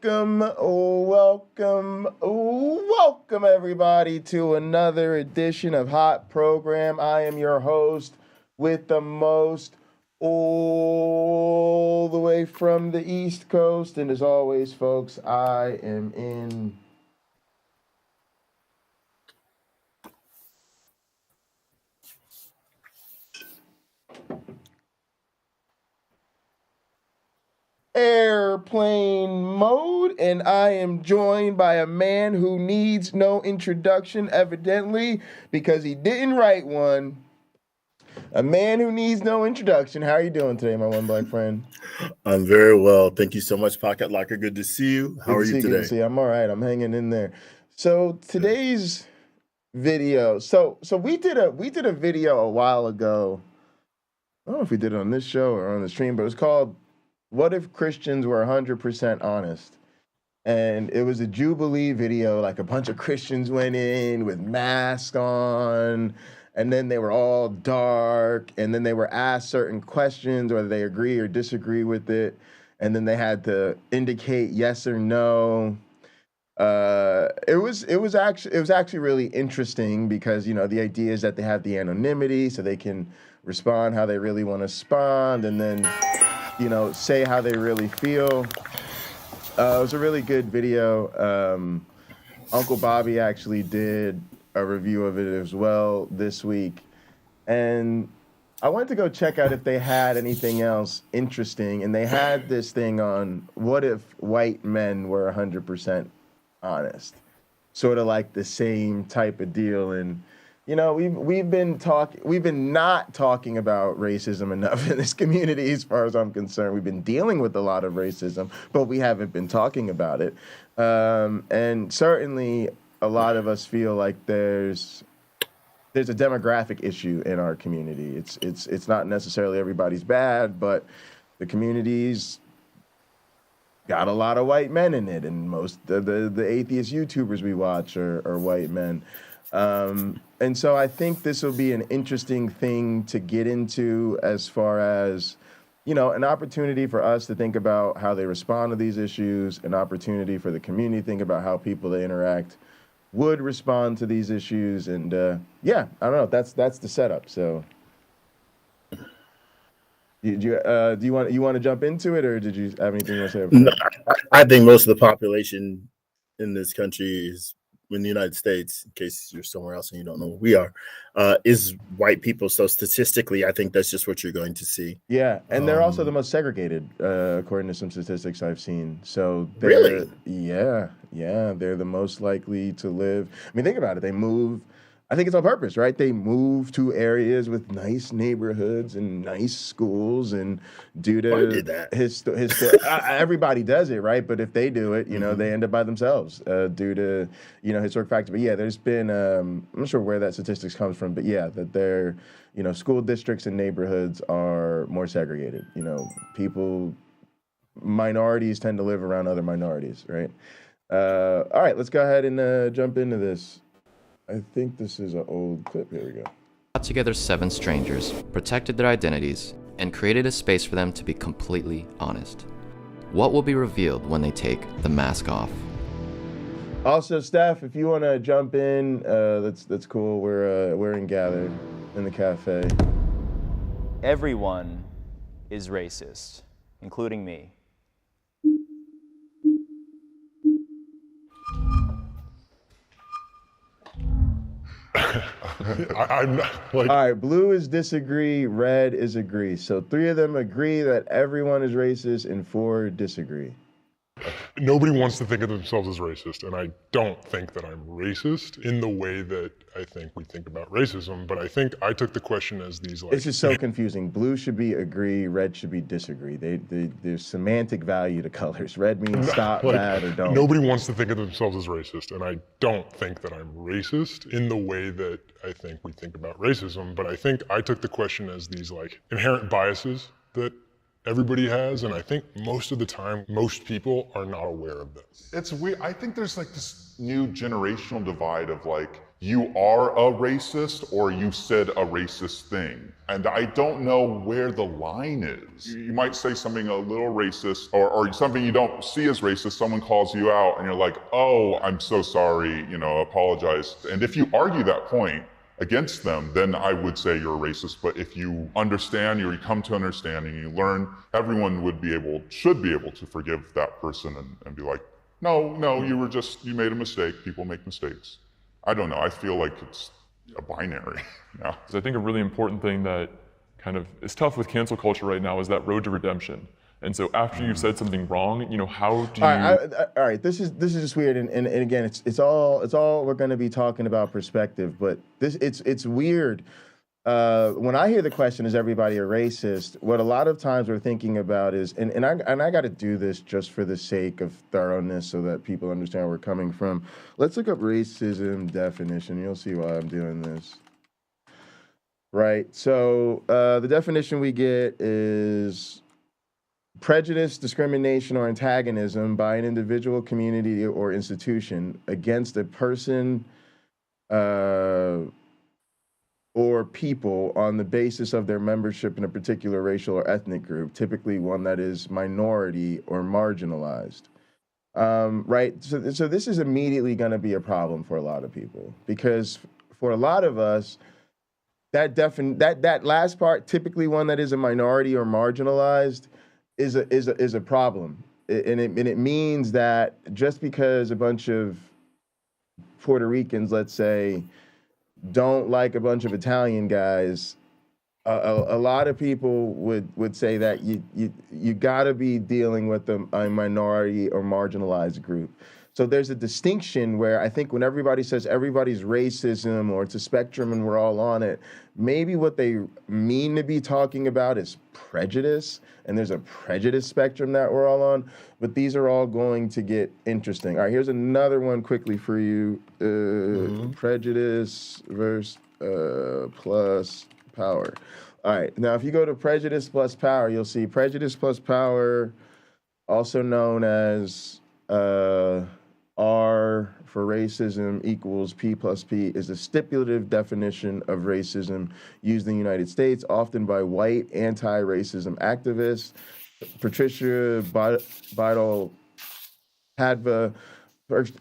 welcome everybody to another edition of Hot Program. I am your host with the most, all the way from the East Coast. And as always, folks, I am in airplane mode, and I am joined by a man who needs no introduction, evidently, because he didn't write one. A man who needs no introduction. How are you doing today, my one black friend? I'm very well. Thank you so much, Pocket Locker. Good to see you. How are you today? Good to see you. I'm all right. I'm hanging in there. So today's video. So we did a video a while ago. I don't know if we did it on this show or on the stream, but it was called "What If Christians Were 100% Honest?" And it was a Jubilee video. Like a bunch of Christians went in with masks on, and then they were all dark, and then they were asked certain questions, whether they agree or disagree with it, and then they had to indicate yes or no. It was actually really interesting because, you know, the idea is that they have the anonymity so they can respond how they really want to respond, and then, you know, say how they really feel. It was a really good video. Uncle Bobby actually did a review of it as well this week. And I went to go check out if they had anything else interesting. And they had this thing on what if white men were 100% honest? Sort of like the same type of deal. And, you know, we've been not talking about racism enough in this community as far as I'm concerned. We've been dealing with a lot of racism, but we haven't been talking about it. And certainly a lot of us feel like there's a demographic issue in our community. It's not necessarily everybody's bad, but the community's got a lot of white men in it, and most of the atheist YouTubers we watch are white men. And so I think this will be an interesting thing to get into as far as, you know, an opportunity for us to think about how they respond to these issues, an opportunity for the community to think about how people they interact would respond to these issues. And yeah, I don't know. That's the setup. So do you want to jump into it, or did you have anything to say? No, I think most of the population in this country is in the United States, in case you're somewhere else and you don't know where we are, is white people. So statistically, I think that's just what you're going to see. Yeah, and they're also the most segregated, according to some statistics I've seen. So really, yeah, they're the most likely to live. I mean, think about it. They move. I think it's on purpose, right? They move to areas with nice neighborhoods and nice schools, and due to everybody does it, right? But if they do it, you know, they end up by themselves due to, you know, historic factors. But yeah, there's been I'm not sure where that statistics comes from, but yeah, that they're, you know, school districts and neighborhoods are more segregated. You know, minorities tend to live around other minorities, right? All right, let's go ahead and jump into this. I think this is an old clip. Here we go. Brought together 7 strangers, protected their identities, and created a space for them to be completely honest. What will be revealed when they take the mask off? Also, Steph, if you want to jump in, that's cool. We're in gathered in the cafe. Everyone is racist, including me. I'm not, like... All right, blue is disagree, red is agree. So 3 of them agree that everyone is racist, and 4 disagree. Nobody wants to think of themselves as racist, and I don't think that I'm racist in the way that I think we think about racism, but I think I took the question as these like... It's just so confusing. Blue should be agree, red should be disagree. There's semantic value to colors. Red means stop, bad, or don't. Nobody wants to think of themselves as racist, and I don't think that I'm racist in the way that I think we think about racism, but I think I took the question as these like inherent biases that everybody has, and I think most of the time, most people are not aware of this. It's weird. I think there's like this new generational divide of like, you are a racist or you said a racist thing. And I don't know where the line is. You might say something a little racist or something you don't see as racist. Someone calls you out and you're like, oh, I'm so sorry, apologize. And if you argue that point against them, then I would say you're a racist. But if you understand, you come to understanding, you learn, everyone should be able to forgive that person and be like, no, you made a mistake. People make mistakes. I don't know. I feel like it's a binary now. I think a really important thing that kind of is tough with cancel culture right now is that road to redemption. And so after you've said something wrong, how do you? All right. This is just weird, and again, it's all we're going to be talking about perspective, but it's weird. When I hear the question, is everybody a racist? What a lot of times we're thinking about is, and I got to do this just for the sake of thoroughness so that people understand where we're coming from. Let's look up racism definition. You'll see why I'm doing this. Right. So the definition we get is prejudice, discrimination, or antagonism by an individual, community, or institution against a person, or people on the basis of their membership in a particular racial or ethnic group, typically one that is minority or marginalized. Right? So this is immediately going to be a problem for a lot of people, because for a lot of us, that last part, typically one that is a minority or marginalized, is a problem. And it means that just because a bunch of Puerto Ricans, let's say, don't like a bunch of Italian guys, a lot of people would say that you got to be dealing with a minority or marginalized group. So there's a distinction where I think when everybody says everybody's racism or it's a spectrum and we're all on it, maybe what they mean to be talking about is prejudice, and there's a prejudice spectrum that we're all on, but these are all going to get interesting. All right, here's another one quickly for you. Prejudice versus plus power. All right, now if you go to prejudice plus power, you'll see prejudice plus power, also known as R for racism equals P plus P, is a stipulative definition of racism used in the United States, often by white anti-racism activists. Patricia Bidal Padva first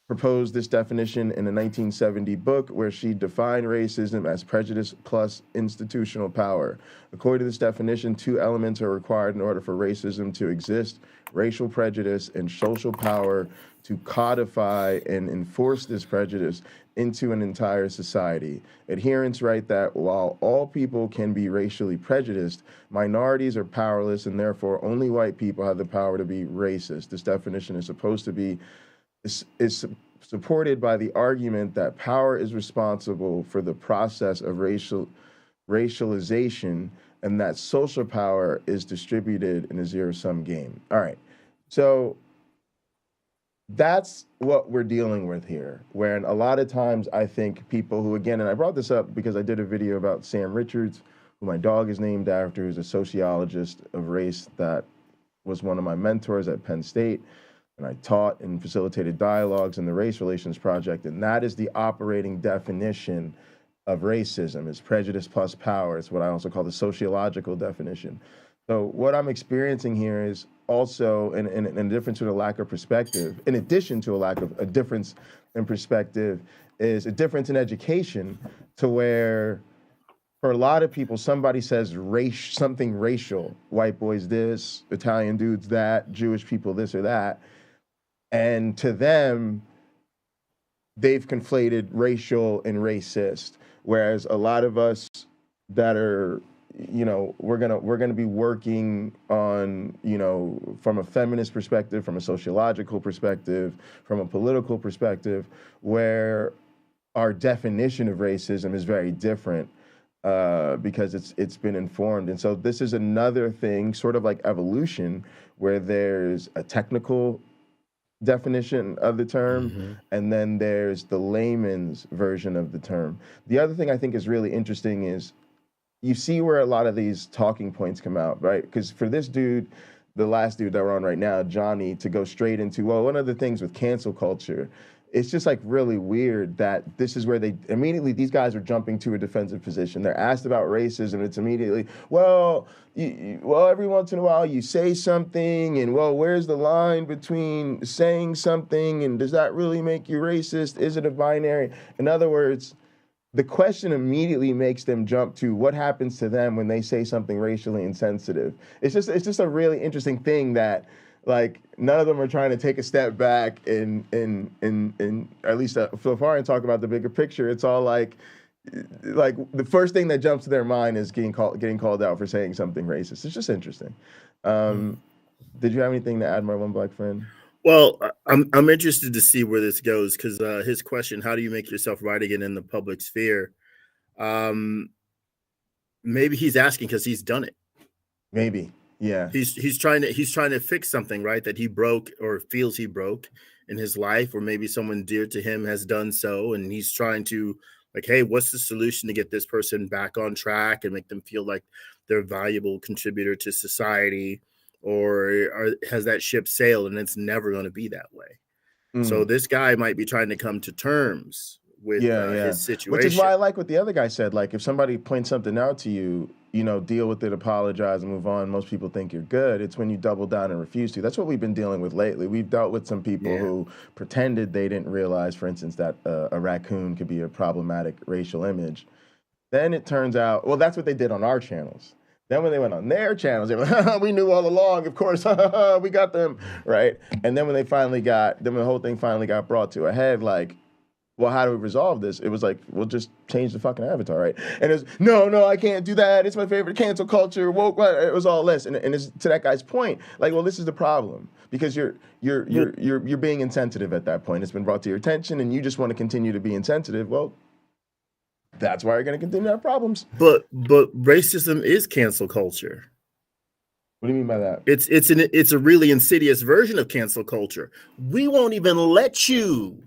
proposed this definition in a 1970 book where she defined racism as prejudice plus institutional power. According to this definition, two elements are required in order for racism to exist: racial prejudice and social power to codify and enforce this prejudice into an entire society. Adherents write that while all people can be racially prejudiced, minorities are powerless, and therefore only white people have the power to be racist. This definition is supposed to be is supported by the argument that power is responsible for the process of racialization, and that social power is distributed in a zero-sum game. All right, so that's what we're dealing with here, where a lot of times I think people who, again, and I brought this up because I did a video about Sam Richards, who my dog is named after, who's a sociologist of race that was one of my mentors at Penn State. And I taught and facilitated dialogues in the Race Relations Project, and that is the operating definition of racism, is prejudice plus power. It's what I also call the sociological definition. So what I'm experiencing here is also in a difference with a lack of perspective, in addition to a difference in perspective, is a difference in education, to where for a lot of people, somebody says something racial, white boys this, Italian dudes that, Jewish people this or that, and to them, they've conflated racial and racist. Whereas a lot of us that are, we're gonna be working on, from a feminist perspective, from a sociological perspective, from a political perspective, where our definition of racism is very different because it's been informed. And so this is another thing, sort of like evolution, where there's a technical definition of the term, and then there's the layman's version of the term. The other thing I think is really interesting is you see where a lot of these talking points come out, right? Because for this dude, the last dude that we're on right now, Johnny, to go straight into, well, one of the things with cancel culture it's just like really weird that this is where they immediately, these guys are jumping to a defensive position. They're asked about racism. It's immediately, well, well, every once in a while you say something, and well, where's the line between saying something and does that really make you racist? Is it a binary? In other words, the question immediately makes them jump to what happens to them when they say something racially insensitive. It's just a really interesting thing that, like, none of them are trying to take a step back and at least so far and talk about the bigger picture. It's all like the first thing that jumps to their mind is getting called out for saying something racist. It's just interesting. Did you have anything to add, my one black friend? Well, I'm interested to see where this goes because his question, how do you make yourself right again in the public sphere? Maybe he's asking because he's done it. Maybe. Yeah. He's trying to fix something, right, that he broke or feels he broke in his life, or maybe someone dear to him has done so, and he's trying to, like, hey, what's the solution to get this person back on track and make them feel like they're a valuable contributor to society, or has that ship sailed and it's never going to be that way? So this guy might be trying to come to terms with his situation. Which is why I like what the other guy said. Like, if somebody points something out to you, deal with it, apologize, and move on. Most people think you're good. It's when you double down and refuse to. That's what we've been dealing with lately. We've dealt with some people who pretended they didn't realize, for instance, that a raccoon could be a problematic racial image. Then it turns out, well, that's what they did on our channels. Then when they went on their channels, they were like, we knew all along, of course, we got them, right? And then when the whole thing finally got brought to a head, like, well, how do we resolve this? It was like, we'll just change the fucking avatar, right? And it was, no, I can't do that. It's my favorite cancel culture, woke. It was all this, and it's to that guy's point. Like, well, this is the problem because you're being insensitive at that point. It's been brought to your attention, and you just want to continue to be insensitive. Well, that's why you're going to continue to have problems. But racism is cancel culture. What do you mean by that? It's a really insidious version of cancel culture. We won't even let you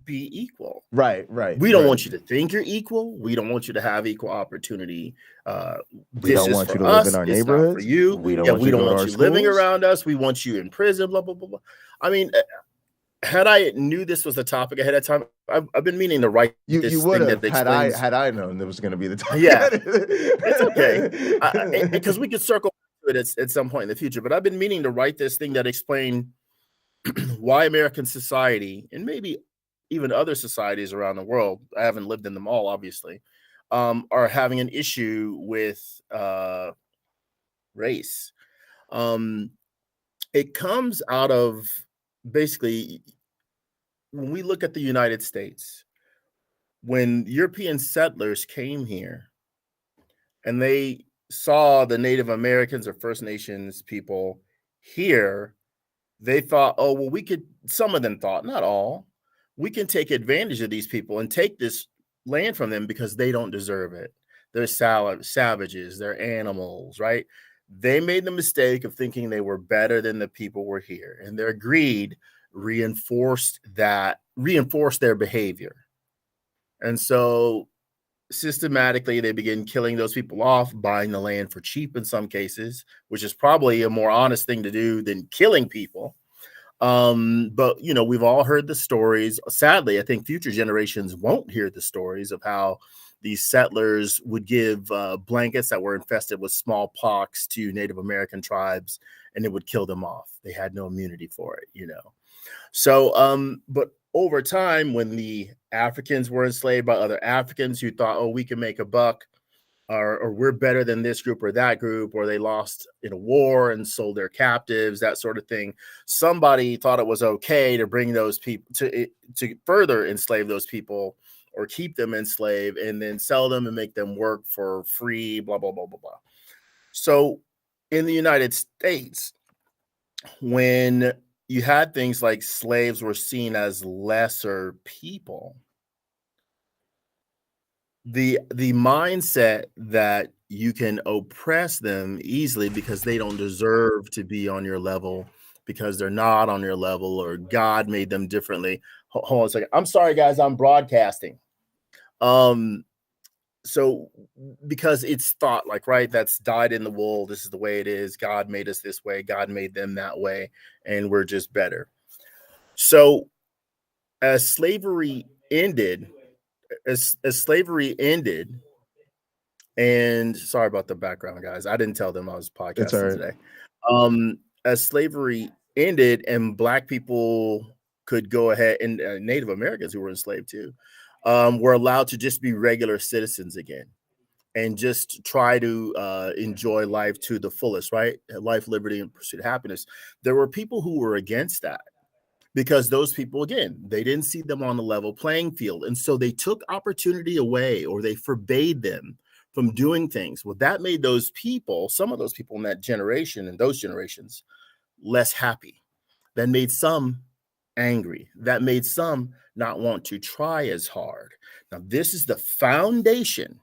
be equal. Right. We don't want you to think you're equal. We don't want you to have equal opportunity. We don't want you to live in our neighborhoods. For you. We don't want you living around us. We want you in prison. Blah blah blah blah. I mean, had I knew this was the topic ahead of time, I've been meaning to write. You would have had I known there was going to be the topic. Yeah, it's okay because we could circle to it at some point in the future. But I've been meaning to write this thing that explained why American society, and maybe even other societies around the world, I haven't lived in them all, obviously, are having an issue with race. It comes out of, basically, when we look at the United States, when European settlers came here and they saw the Native Americans or First Nations people here, they thought, oh, well, some of them thought, not all, we can take advantage of these people and take this land from them because they don't deserve it. They're savages, they're animals, right? They made the mistake of thinking they were better than the people were here, and their greed reinforced their behavior. And so systematically they begin killing those people off, buying the land for cheap in some cases, which is probably a more honest thing to do than killing people. But we've all heard the stories. Sadly, I think future generations won't hear the stories of how these settlers would give blankets that were infested with smallpox to Native American tribes, and it would kill them off. They had no immunity for it, So, but over time, when the Africans were enslaved by other Africans who thought, oh, we can make a buck, or we're better than this group or that group, or they lost in a war and sold their captives, that sort of thing. Somebody thought it was okay to bring those people to further enslave those people or keep them enslaved and then sell them and make them work for free, blah, blah, blah, blah, blah. So in the United States, when you had things like slaves were seen as lesser people, the mindset that you can oppress them easily because they don't deserve to be on your level, because they're not on your level, or God made them differently. Hold on a second. I'm sorry, guys. I'm broadcasting. So because it's thought like, right, that's dyed in the wool. This is the way it is. God made us this way. God made them that way. And we're just better. So as slavery ended, as slavery ended, and sorry about the background, guys. I didn't tell them I was It's all podcasting right. today. As slavery ended and Black people could go ahead, and Native Americans who were enslaved too, were allowed to just be regular citizens again and just try to enjoy life to the fullest, right? Life, liberty, and pursuit of happiness. There were people who were against that because those people, again, they didn't see them on the level playing field. And so they took opportunity away, or they forbade them from doing things. Well, that made those people, some of those people in that generation and those generations, less happy. That made some angry. That made some not want to try as hard. Now, this is the foundation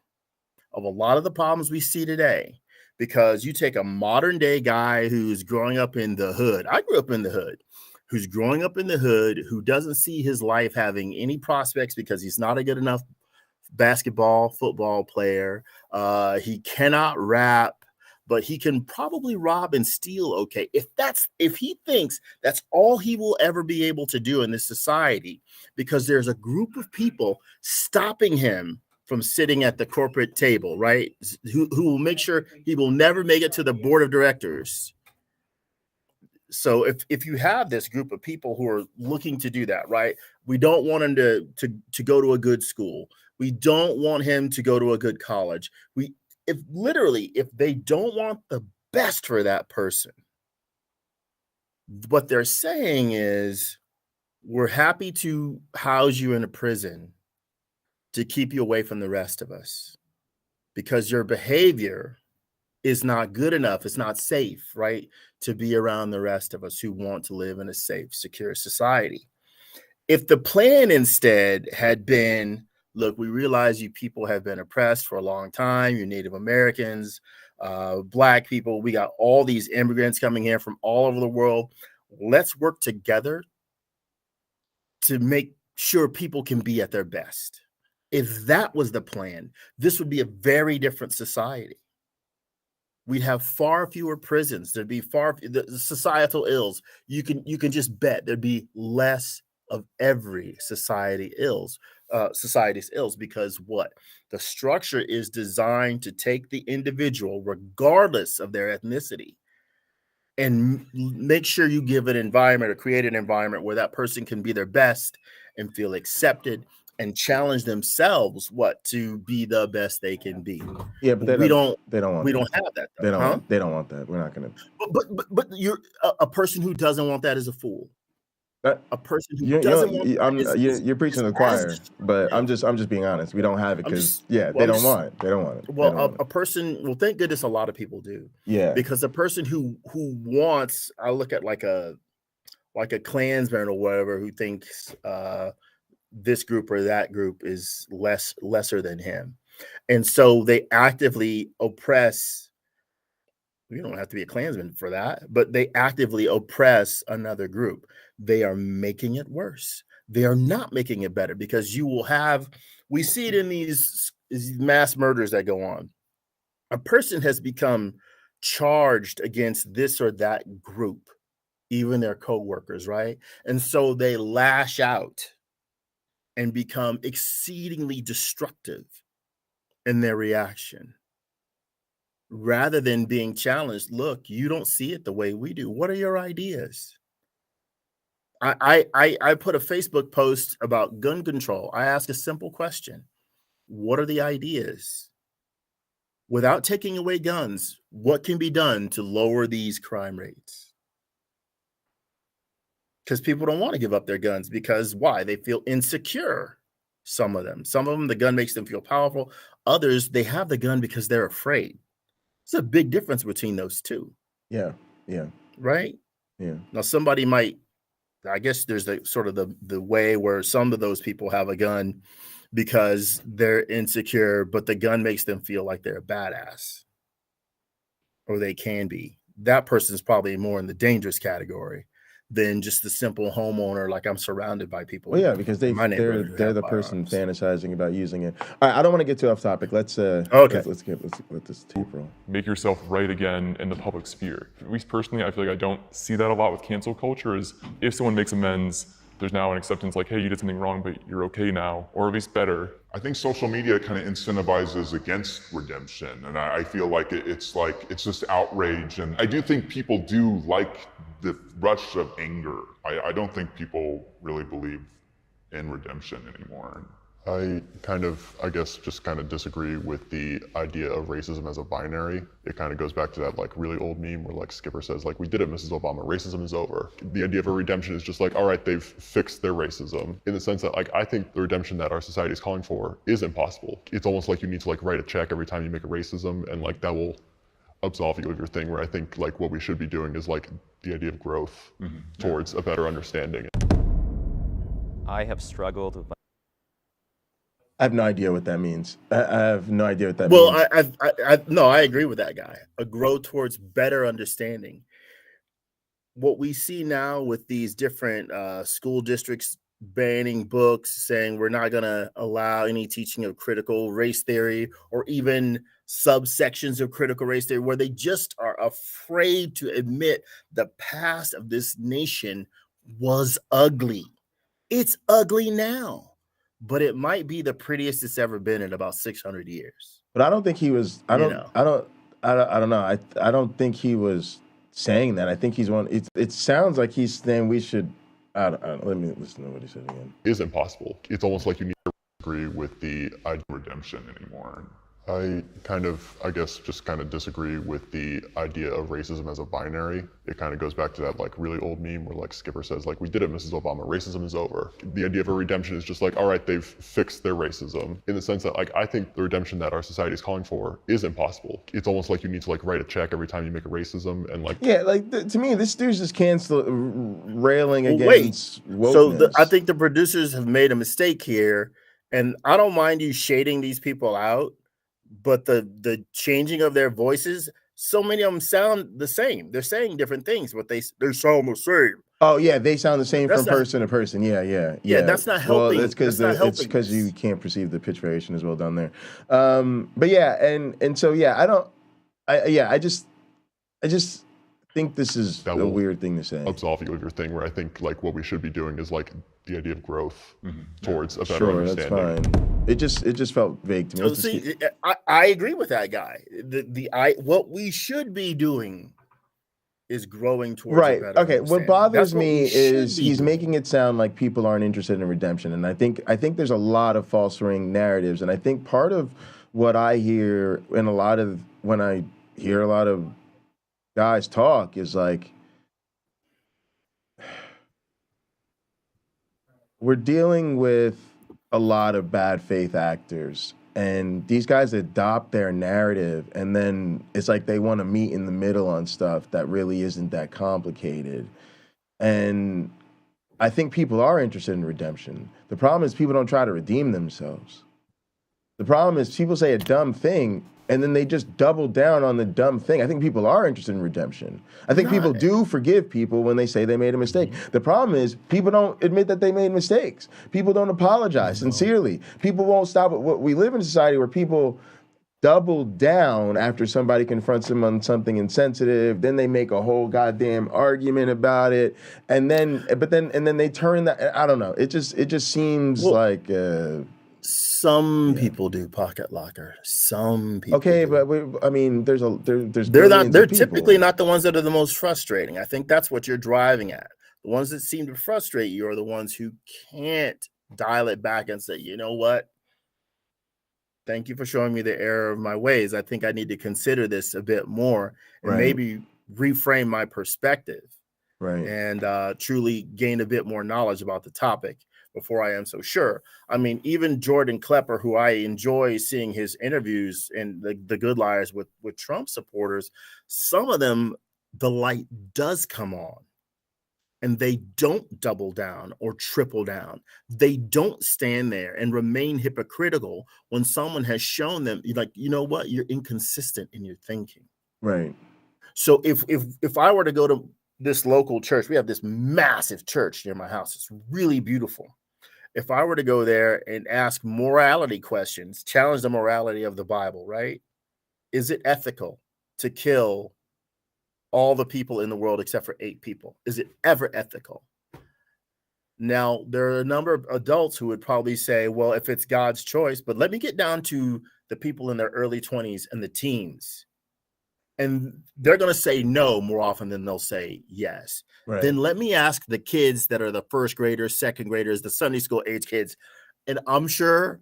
of a lot of the problems we see today, because you take a modern day guy who's growing up in the hood. I grew up in the hood. Who's growing up in the hood, who doesn't see his life having any prospects because he's not a good enough basketball, football player. He cannot rap, but he can probably rob and steal okay. If he thinks that's all he will ever be able to do in this society, because there's a group of people stopping him from sitting at the corporate table, right? Who will make sure he will never make it to the board of directors. So if you have this group of people who are looking to do that, right? We don't want him to go to a good school. We don't want him to go to a good college. If they don't want the best for that person, what they're saying is, we're happy to house you in a prison to keep you away from the rest of us because your behavior is not good enough. It's not safe, right? To be around the rest of us who want to live in a safe, secure society. If the plan instead had been, look, we realize you people have been oppressed for a long time. You're Native Americans, Black people. We got all these immigrants coming here from all over the world. Let's work together to make sure people can be at their best. If that was the plan, this would be a very different society. We'd have far fewer prisons. There'd be the societal ills. You can just bet there'd be less of every society's ills, because what? The structure is designed to take the individual, regardless of their ethnicity, and make sure you give an environment or create an environment where that person can be their best and feel accepted and challenge themselves to be the best they can be. Yeah, but we don't want have that. They don't want that. We're not going to. But you're a person who doesn't want that is a fool. A person who doesn't want that you're preaching to the choir, but I'm just being honest. We don't have it because they don't want it. Well, a person. Well, thank goodness a lot of people do. Yeah, because a person who wants, I look at like a Klansman or whatever, who thinks this group or that group is lesser than him, and so they actively oppress. You don't have to be a Klansman for that, but they actively oppress another group. They are making it worse. They are not making it better, because we see it in these mass murders that go on. A person has become charged against this or that group, even their co-workers, right? And so they lash out and become exceedingly destructive in their reaction, rather than being challenged. Look, you don't see it the way we do. What are your ideas? I put a Facebook post about gun control. I ask a simple question. What are the ideas? Without taking away guns, what can be done to lower these crime rates? Because people don't want to give up their guns. Because why? They feel insecure. Some of them, the gun makes them feel powerful. Others, they have the gun because they're afraid. It's a big difference between those two. Yeah. Right? Yeah. Now, somebody might, I guess there's the way where some of those people have a gun because they're insecure, but the gun makes them feel like they're a badass, or they can be. That person's probably more in the dangerous category than just the simple homeowner. Like, I'm surrounded by people. Well, yeah, because they're the person fantasizing about using it. All right, I don't want to get too off topic. Let's let this tape roll. Make yourself right again in the public sphere. At least personally, I feel like I don't see that a lot with cancel culture. Is if someone makes amends, there's now an acceptance like, hey, you did something wrong, but you're okay now, or at least better. I think social media kind of incentivizes against redemption, and I feel like it's just outrage. And I do think people do like the rush of anger. I don't think people really believe in redemption anymore. I guess, just kind of disagree with the idea of racism as a binary. It kind of goes back to that like really old meme where like Skipper says like, we did it, Mrs. Obama, racism is over. The idea of a redemption is just like, all right, they've fixed their racism, in the sense that like, I think the redemption that our society is calling for is impossible. It's almost like you need to like write a check every time you make a racism, and like that will absolve you of your thing, where I think like what we should be doing is like the idea of growth towards a better understanding. I have struggled with I have no idea what that means. I have no idea what that means. No, I agree with that guy. A grow towards better understanding. What we see now with these different school districts banning books, saying we're not going to allow any teaching of critical race theory, or even subsections of critical race theory, where they just are afraid to admit the past of this nation was ugly. It's ugly now, but it might be the prettiest it's ever been in about 600 years. But I don't think he was. I don't know. I don't think he was saying that. I think he's one. It sounds like he's saying we should. Let me listen to what he said again. Is impossible. It's almost like you need to agree with the idea of redemption anymore. I guess, just kind of disagree with the idea of racism as a binary. It kind of goes back to that like really old meme where like Skipper says like, we did it, Mrs. Obama, racism is over. The idea of a redemption is just like, all right, they've fixed their racism, in the sense that like, I think the redemption that our society is calling for is impossible. It's almost like you need to like write a check every time you make a racism, and like, yeah, like to me, this dude's just railing against wokeness. So I think the producers have made a mistake here, and I don't mind you shading these people out, but the changing of their voices, so many of them sound the same. They're saying different things, but they sound the same. Oh yeah, they sound the same from person to person. Yeah. That's not helping. Well, it's because you can't perceive the pitch variation as well down there. But yeah, and so yeah, I just think this is a weird thing to say. Absolve you of your thing, where I think like what we should be doing is like the idea of growth towards a better understanding. That's fine. It just felt vague to me. So see, I agree with that guy. What we should be doing is growing towards a better understanding. What bothers me is he's making it sound like people aren't interested in redemption, and I think there's a lot of false ring narratives, and I think part of what I hear when I hear a lot of guys talk is like, we're dealing with a lot of bad faith actors, and these guys adopt their narrative, and then it's like they want to meet in the middle on stuff that really isn't that complicated. And I think people are interested in redemption. The problem is people don't try to redeem themselves. The problem is people say a dumb thing, and then they just double down on the dumb thing. I think people are interested in redemption. I think people do forgive people when they say they made a mistake. The problem is people don't admit that they made mistakes. People don't apologize sincerely. People won't stop. We live in a society where people double down after somebody confronts them on something insensitive. Then they make a whole goddamn argument about it, and then they turn that. I don't know. It just seems like. Some people do pocket locker. Some people. Okay, do. but I mean, there's they're typically not the ones that are the most frustrating. I think that's what you're driving at. The ones that seem to frustrate you are the ones who can't dial it back and say, you know what? Thank you for showing me the error of my ways. I think I need to consider this a bit more and maybe reframe my perspective, and truly gain a bit more knowledge about the topic before I am so sure. I mean, even Jordan Klepper, who I enjoy seeing his interviews in the Good Liars with Trump supporters, some of them, the light does come on, and they don't double down or triple down. They don't stand there and remain hypocritical when someone has shown them, like, you know what, you're inconsistent in your thinking. Right. So if I were to go to this local church, we have this massive church near my house. It's really beautiful. If I were to go there and ask morality questions, challenge the morality of the Bible, right? Is it ethical to kill all the people in the world except for 8 people? Is it ever ethical? Now, there are a number of adults who would probably say, well, if it's God's choice, but let me get down to the people in their early 20s and the teens. And they're going to say no more often than they'll say yes. Right. Then let me ask the kids that are the first graders, second graders, the Sunday school age kids. And I'm sure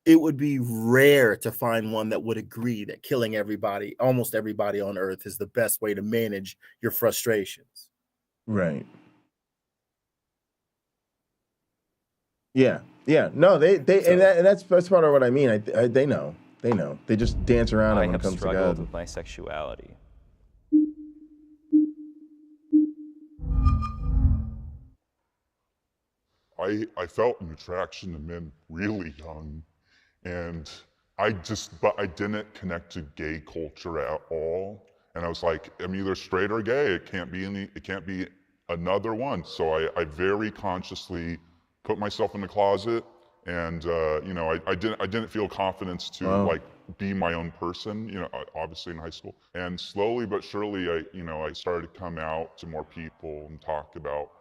it would be rare to find one that would agree that killing everybody, almost everybody on earth, is the best way to manage your frustrations. Right. Yeah. No, they and that's part of what I mean. They know. They just dance around I it when it have comes to struggled God. with my sexuality. I felt an attraction to men really young, and but I didn't connect to gay culture at all. And I was like, I'm either straight or gay. It can't be another one. So I very consciously put myself in the closet, and I didn't feel confidence to like be my own person, obviously in high school. And slowly but surely, I started to come out to more people and talk about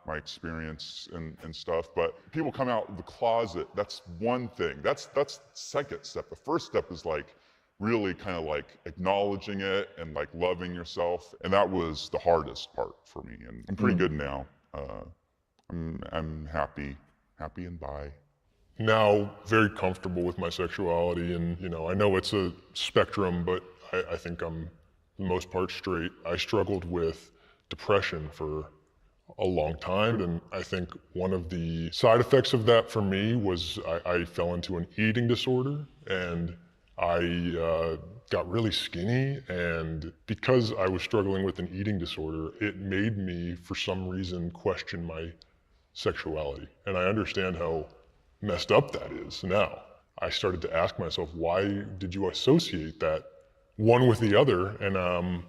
my experience and stuff. But people come out of the closet, that's one thing. That's the second step. The first step is like really kind of like acknowledging it and like loving yourself. And that was the hardest part for me. And I'm pretty good now. I'm happy and bi. Now, very comfortable with my sexuality, and I know it's a spectrum, but I think I'm, for the most part, straight. I struggled with depression for a long time, and I think one of the side effects of that for me was I fell into an eating disorder, and I got really skinny, and because I was struggling with an eating disorder, it made me, for some reason, question my sexuality. And I understand how messed up that is now. I started to ask myself, why did you associate that one with the other? And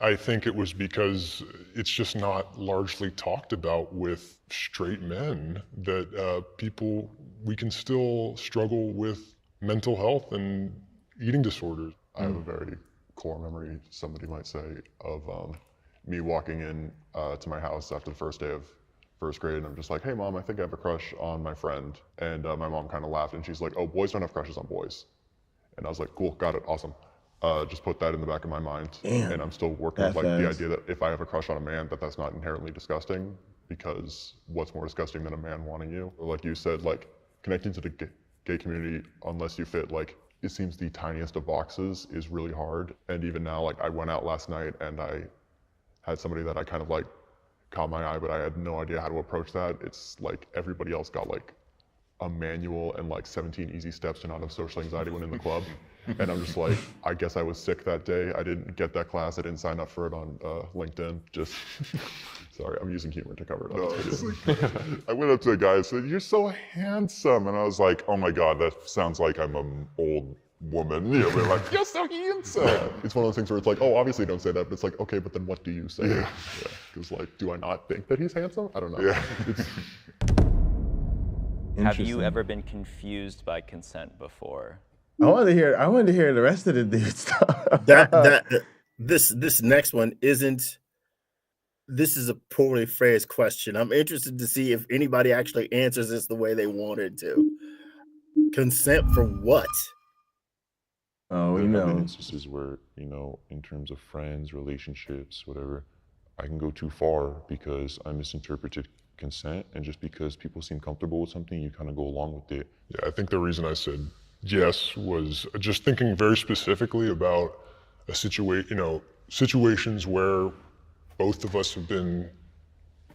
I think it was because it's just not largely talked about with straight men that we can still struggle with mental health and eating disorders. I have a very core memory, somebody might say, of me walking in to my house after the first day of first grade, and I'm just like, hey mom, I think I have a crush on my friend. And my mom kind of laughed, and she's like, oh, boys don't have crushes on boys. And I was like, cool, got it, awesome. Just put that in the back of my mind. Damn, and I'm still working with like the idea that if I have a crush on a man, that's not inherently disgusting, because what's more disgusting than a man wanting you? Or like you said, like connecting to the gay community, unless you fit like, it seems the tiniest of boxes, is really hard. And even now, like I went out last night and I had somebody that I kind of like caught my eye, but I had no idea how to approach that. It's like everybody else got like a manual and like 17 easy steps to not have social anxiety when in the club. And I'm just like, I guess I was sick that day. I didn't get that class. I didn't sign up for it on LinkedIn. Just, sorry, I'm using humor to cover it up. I went up to a guy and said, you're so handsome. And I was like, oh my God, that sounds like I'm an old woman. They're like, you're so handsome. Yeah. It's one of those things where it's like, oh, obviously don't say that, but it's like, okay, but then what do you say? Because like, do I not think that he's handsome? I don't know. Yeah. Have you ever been confused by consent before? I wanted to hear the rest of the dude stuff. This next one isn't. This is a poorly phrased question. I'm interested to see if anybody actually answers this the way they wanted to. Consent for what? Oh, we There have been know. instances where, in terms of friends, relationships, whatever, I can go too far because I misinterpreted consent, and just because people seem comfortable with something, you kind of go along with it. Yeah, I think the reason I said yes was just thinking very specifically about situations where both of us have been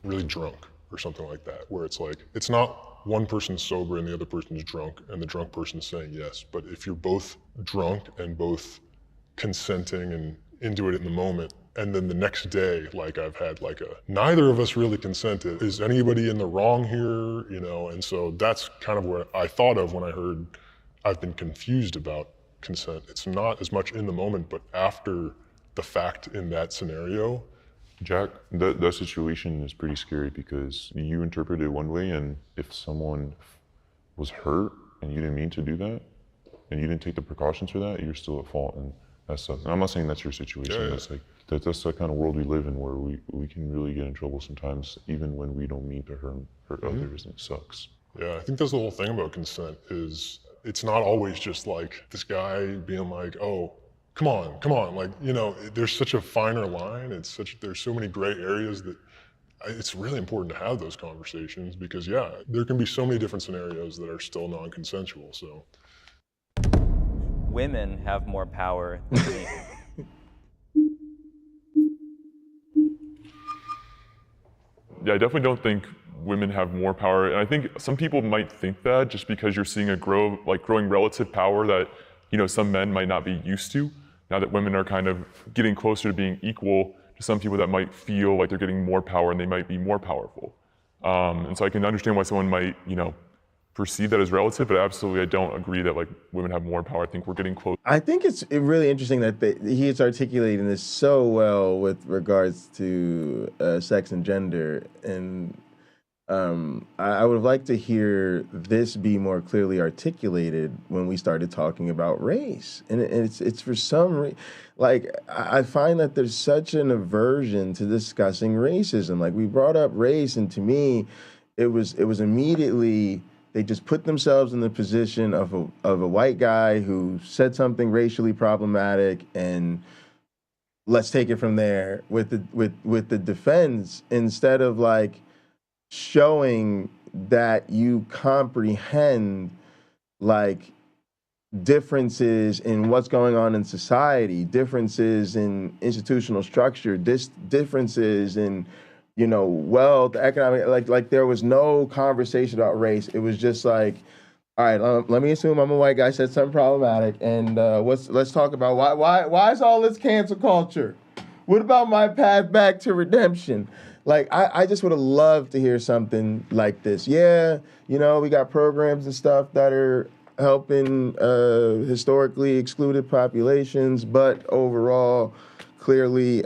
really drunk or something like that, where it's like, it's not one person's sober and the other person's drunk and the drunk person's saying yes, but if you're both drunk and both consenting and into it in the moment, and then the next day, like I've had like neither of us really consented. Is anybody in the wrong here? And so that's kind of what I thought of when I heard I've been confused about consent. It's not as much in the moment, but after the fact in that scenario. Jack, that situation is pretty scary because you interpret it one way, and if someone was hurt and you didn't mean to do that, and you didn't take the precautions for that, you're still at fault. And That sucks. And I'm not saying that's your situation. Yeah. That's like that's the kind of world we live in, where we can really get in trouble sometimes, even when we don't mean to hurt others, and it sucks. Yeah, I think that's the whole thing about consent is it's not always just like this guy being like, oh, come on. Like, you know, there's such a finer line. There's so many gray areas that it's really important to have those conversations because, yeah, there can be so many different scenarios that are still non-consensual, so. Women have more power than me. Yeah, I definitely don't think women have more power, and I think some people might think that just because you're seeing a growing relative power that, you know, some men might not be used to. Now that women are kind of getting closer to being equal to some people that might feel like they're getting more power and they might be more powerful. And so I can understand why someone might, you know, perceive that as relative, but absolutely I don't agree that like women have more power. I think we're getting close. I think it's really interesting that he is articulating this so well with regards to sex and gender, and I would have liked to hear this be more clearly articulated when we started talking about race. And it's for some reason, like, I find that there's such an aversion to discussing racism. Like, we brought up race, and to me, it was immediately, they just put themselves in the position of a white guy who said something racially problematic, and let's take it from there with the defense, instead of like showing that you comprehend like differences in what's going on in society, differences in institutional structure, differences in, you know, wealth, economic, like there was no conversation about race. It was just like, all right, let me assume I'm a white guy, said something problematic, and let's talk about why is all this cancel culture? What about my path back to redemption? Like, I just would have loved to hear something like this. Yeah, you know, we got programs and stuff that are helping historically excluded populations, but overall, clearly,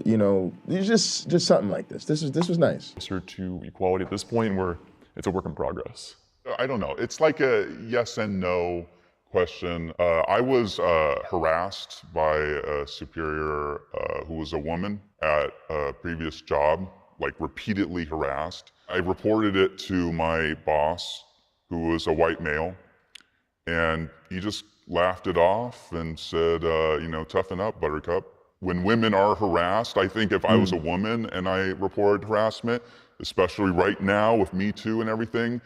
you know, just something like this. This was nice. Closer to equality at this point, where it's a work in progress. I don't know. It's like a yes and no question. I was harassed by a superior who was a woman at a previous job, like repeatedly harassed. I reported it to my boss, who was a white male, and he just laughed it off and said, you know, toughen up, Buttercup. When women are harassed, I think if I was a woman and I reported harassment, especially right now with Me Too and everything,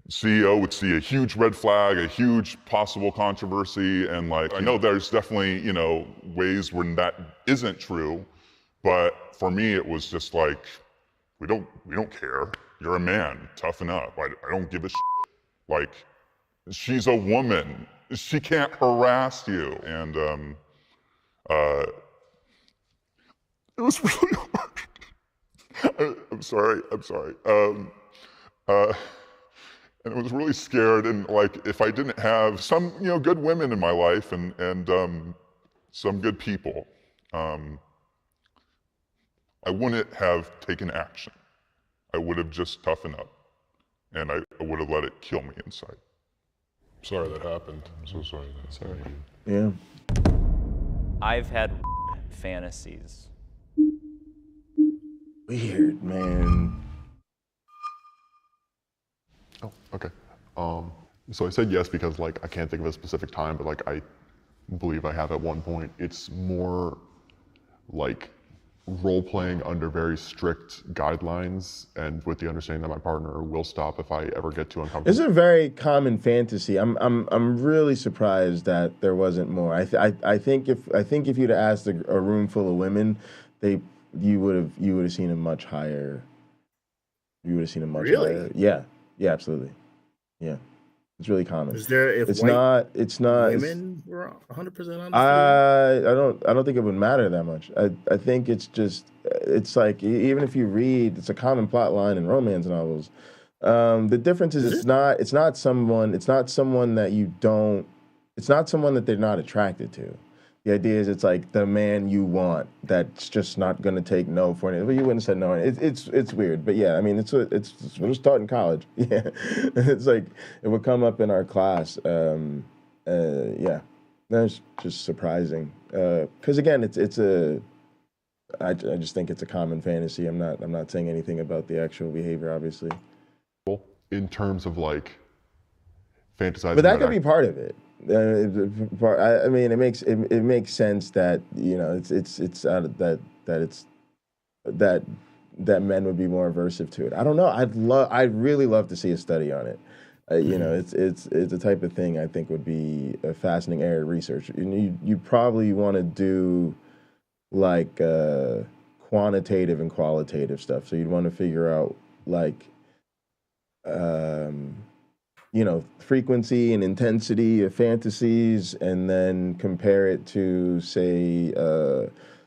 CEO would see a huge red flag, a huge possible controversy, and like, I know there's definitely, you know, ways when that isn't true, but for me it was just like, we don't care. You're a man, toughen up. I don't give a shit. Like, she's a woman. She can't harass you. And it was really hard. I'm sorry. And I was really scared, and like, if I didn't have some, you know, good women in my life and some good people, I wouldn't have taken action. I would have just toughened up, and I would have let it kill me inside. Sorry that happened. I'm so sorry. Sorry. Yeah. I've had fantasies. Weird, man. Oh, okay. So I said yes because like I can't think of a specific time, but like I believe I have at one point. It's more like role playing under very strict guidelines, and with the understanding that my partner will stop if I ever get too uncomfortable. It's a very common fantasy. I'm really surprised that there wasn't more. I think if you'd asked a room full of women, you would have seen a much higher. You would have seen a much higher. Yeah, absolutely. Yeah, it's really common. Is there It's not women were 100% on I don't think it would matter that much. I think it's like, even if you read, it's a common plot line in romance novels. The difference is it's not someone that they're not attracted to. The idea is it's like the man you want that's just not gonna take no for anything. But you wouldn't have said no. It's weird, but yeah, I mean it's what was taught in college. Yeah, it's like it would come up in our class. Yeah, That's just surprising. Because again, I just think it's a common fantasy. I'm not saying anything about the actual behavior, obviously. In terms of like fantasizing, But that could be part of it. I mean, it makes sense that it's out of that men would be more aversive to it. I don't know. I'd really love to see a study on it. It's a type of thing I think would be a fascinating area of research. You probably want to do like quantitative and qualitative stuff. So you'd want to figure out like frequency and intensity of fantasies, and then compare it to say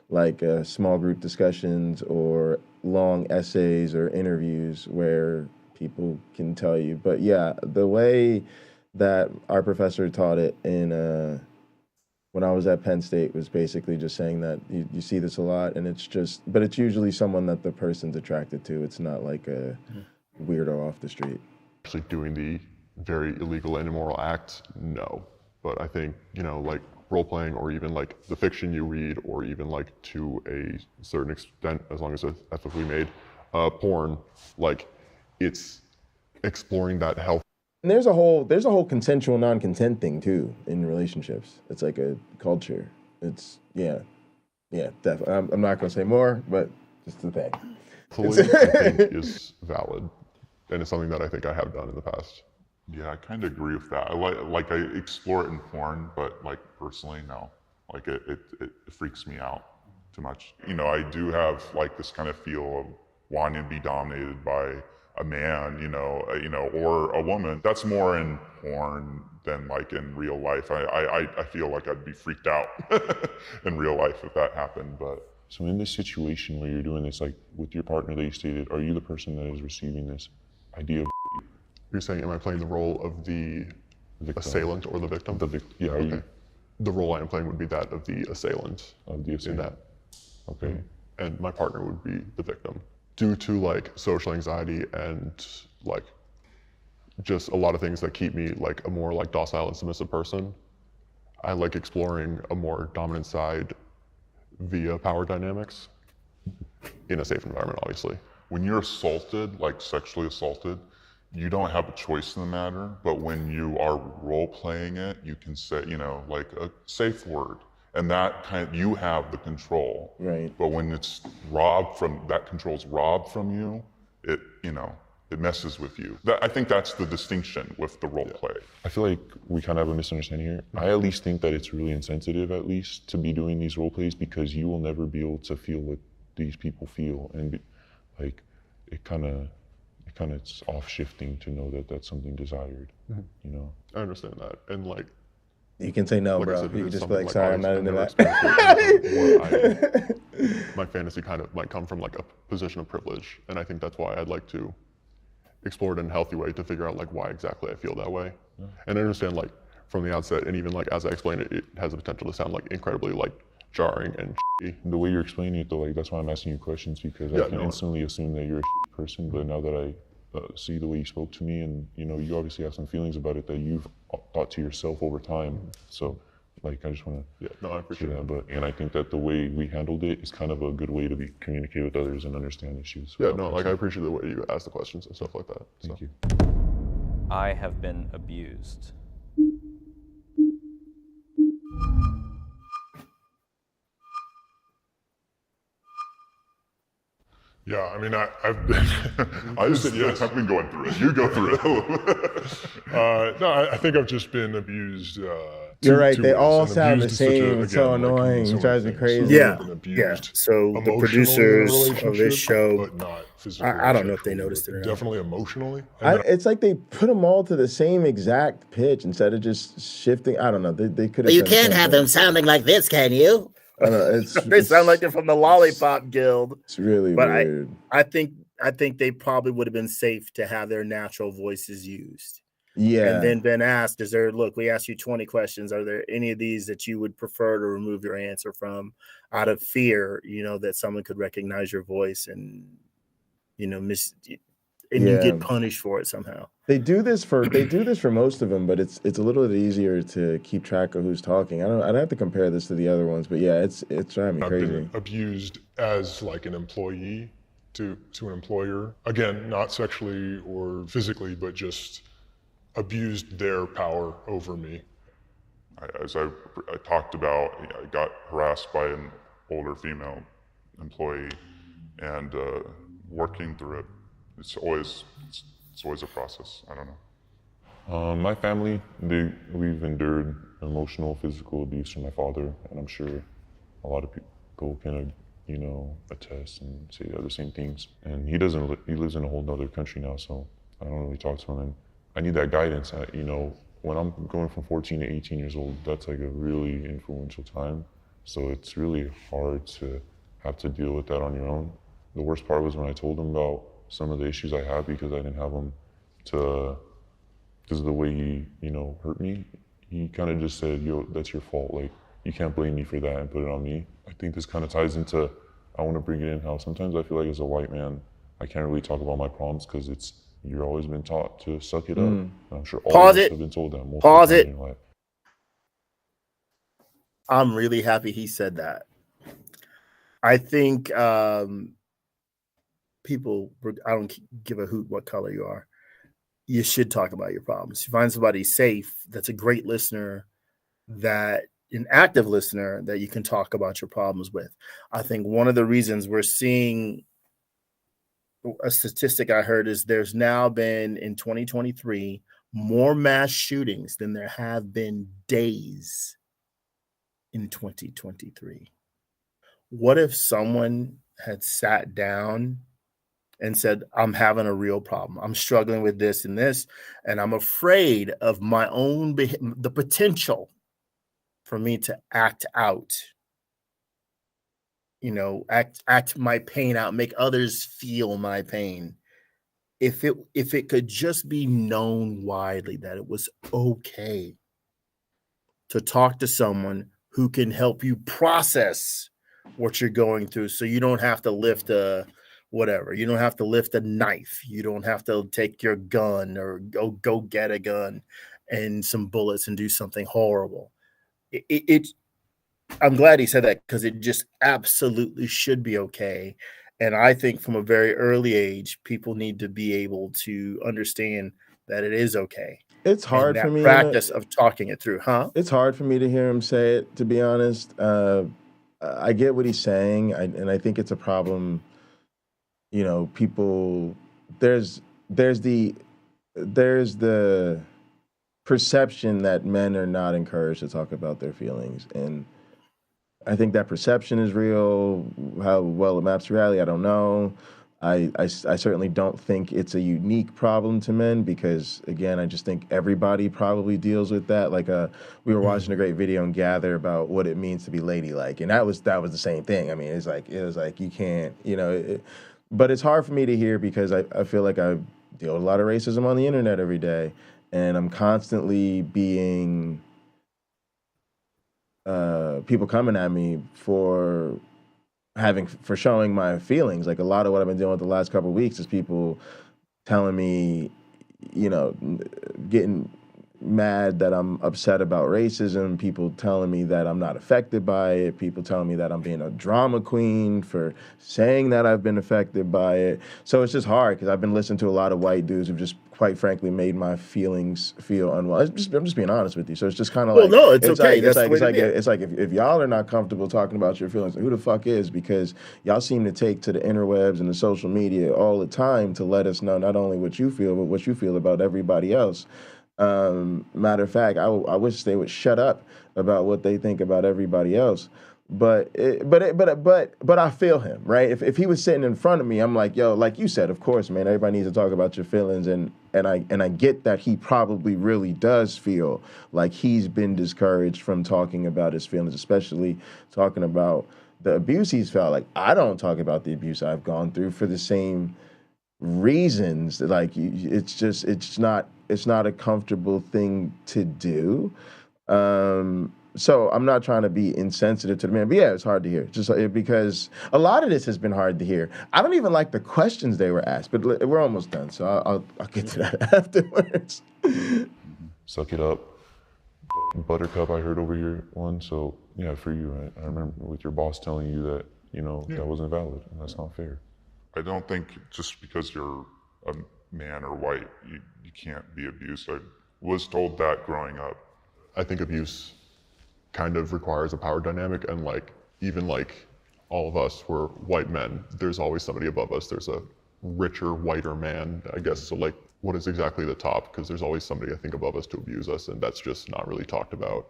like small group discussions or long essays or interviews where people can tell you. But yeah, the way that our professor taught it when I was at Penn State was basically just saying that you see this a lot, and but it's usually someone that the person's attracted to. It's not like a weirdo off the street. Actually doing the very illegal and immoral act, no. But I think, like role-playing, or even like the fiction you read, or even like to a certain extent, as long as it's ethically made, porn, like it's exploring that health. And there's a whole consensual non-consent thing too in relationships. It's like a culture. It's yeah, definitely. I'm not gonna say more, but just the thing. Polygamy, I think, is valid, and it's something that I think I have done in the past. Yeah, I kind of agree with that. I explore it in porn, but like personally, no. Like it freaks me out too much. I do have like this kind of feel of wanting to be dominated by a man, or a woman. That's more in porn than like in real life. I feel like I'd be freaked out in real life if that happened. But so in this situation where you're doing this, like with your partner that you stated, are you the person that is receiving this idea of? You're saying, am I playing the role of the assailant or the victim? Yeah. Okay. The role I am playing would be that of the assailant. Of the assailant. In that. Okay. And my partner would be the victim. Due to like social anxiety and like just a lot of things that keep me like a more like docile and submissive person, I like exploring a more dominant side via power dynamics in a safe environment, obviously. When you're assaulted, like sexually assaulted, you don't have a choice in the matter, but when you are role playing it, you can say, like a safe word, and you have the control. Right. But when it's that control's robbed from you, it messes with you. I think that's the distinction with the role play. I feel like we kind of have a misunderstanding here. I at least think that it's really insensitive, at least, to be doing these role plays, because you will never be able to feel what these people feel, and like it kind of it's off shifting to know that that's something desired. I understand that, and like you can say no, like bro. I said, You can just be something like, sorry, I'm not into I've that. My fantasy kind of might come from like a position of privilege, and I think that's why I'd like to explore it in a healthy way to figure out like why exactly I feel that way. And I understand like from the outset, and even like as I explain it, it has the potential to sound like incredibly like jarring and shitty. The way you're explaining it though, like that's why I'm asking you questions, because I can instantly assume that you're a shitty person, but now that I see the way you spoke to me, and you obviously have some feelings about it that you've thought to yourself over time. So like I just want to I appreciate that. And I think that the way we handled it is kind of a good way to communicate with others and understand issues. I appreciate the way you ask the questions and stuff like that. Thank you. I have been abused. Yeah, I mean, I've been. I've been going through it. You go through it. No, I think I've just been abused. You're right. They all sound the same. It's so annoying. It drives me crazy. Yeah. So the producers of this show, but not physically. I don't know if they noticed it or not. Definitely emotionally. It's like they put them all to the same exact pitch instead of just shifting. I don't know. They could. Well, you can't have them sounding like this, can you? I know, they sound like they're from the Lollipop Guild. It's really weird. I think they probably would have been safe to have their natural voices used. Yeah. And then been asked, we asked you 20 questions. Are there any of these that you would prefer to remove your answer from out of fear, that someone could recognize your voice and, and you Yeah. get punished for it somehow. They do this for most of them, but it's a little bit easier to keep track of who's talking. I'd have to compare this to the other ones, but yeah, it's driving me I've crazy. been abused as like an employee to an employer. Again, not sexually or physically, but just abused their power over me. As I talked about, I got harassed by an older female employee, and working through it, it's always a process. I don't know. My family, we've endured emotional, physical abuse from my father, and I'm sure a lot of people can, attest and say the same things. And he lives in a whole nother country now, so I don't really talk to him. And I need that guidance. When I'm going from 14 to 18 years old, that's like a really influential time. So it's really hard to have to deal with that on your own. The worst part was when I told him about some of the issues I have because I didn't have him because of the way he, hurt me. He kind of just said, yo, that's your fault. Like, you can't blame me for that and put it on me. I think this kind of ties into, I want to bring it in how sometimes I feel like as a white man, I can't really talk about my problems because you've always been taught to suck it up. And I'm sure all of us have been told that multiple times in your life. I'm really happy he said that. I think people, I don't give a hoot what color you are. You should talk about your problems. You find somebody safe that's a great listener, an active listener that you can talk about your problems with. I think one of the reasons we're seeing a statistic I heard is there's now been in 2023 more mass shootings than there have been days in 2023. What if someone had sat down and said, I'm having a real problem. I'm struggling with this and this, and I'm afraid of my own, the potential for me to act out, act my pain out, make others feel my pain. If it could just be known widely that it was okay to talk to someone who can help you process what you're going through, so you don't have to lift whatever. You don't have to lift a knife. You don't have to take your gun or go get a gun and some bullets and do something horrible. I'm glad he said that because it just absolutely should be okay. And I think from a very early age, people need to be able to understand that it is okay. It's hard for me. Practice of talking it through, huh? It's hard for me to hear him say it, to be honest. I get what he's saying, and I think it's a problem. People, there's the perception that men are not encouraged to talk about their feelings, and I think that perception is real. How well it maps to reality, I don't know. I certainly don't think it's a unique problem to men because, again, I just think everybody probably deals with that. Like, we were watching a great video on Gather about what it means to be ladylike, and that was the same thing. I mean, it was like you can't, but it's hard for me to hear because I feel like I deal with a lot of racism on the internet every day, and I'm constantly being people coming at me for showing my feelings. Like, a lot of what I've been doing with the last couple of weeks is people telling me, getting mad that I'm upset about racism, people telling me that I'm not affected by it, people telling me that I'm being a drama queen for saying that I've been affected by it. So it's just hard because I've been listening to a lot of white dudes who've just quite frankly made my feelings feel unwell. I'm just being honest with you. So it's just kind of like, no, it's okay. It's like if y'all are not comfortable talking about your feelings, who the fuck is? Because y'all seem to take to the interwebs and the social media all the time to let us know not only what you feel, but what you feel about everybody else. Matter of fact, I wish they would shut up about what they think about everybody else. But I feel him, right? If he was sitting in front of me, I'm like, yo, like you said, of course, man, everybody needs to talk about your feelings, and I get that he probably really does feel like he's been discouraged from talking about his feelings, especially talking about the abuse he's felt. Like, I don't talk about the abuse I've gone through for the same reasons. Like, it's not a comfortable thing to do. so I'm not trying to be insensitive to the man, but yeah, it's hard to hear. Just because a lot of this has been hard to hear. I don't even like the questions they were asked, but we're almost done, so I'll get to that afterwards. Suck it up. Buttercup, I heard over here one. So yeah, for you, right? I remember with your boss telling you that, that wasn't valid, and that's not fair. I don't think just because you're a man or white, you can't be abused. I was told that growing up. I think abuse kind of requires a power dynamic, and even all of us, we're white men. There's always somebody above us. There's a richer, whiter man, I guess. So what is exactly the top? Because there's always somebody, I think, above us to abuse us, and that's just not really talked about.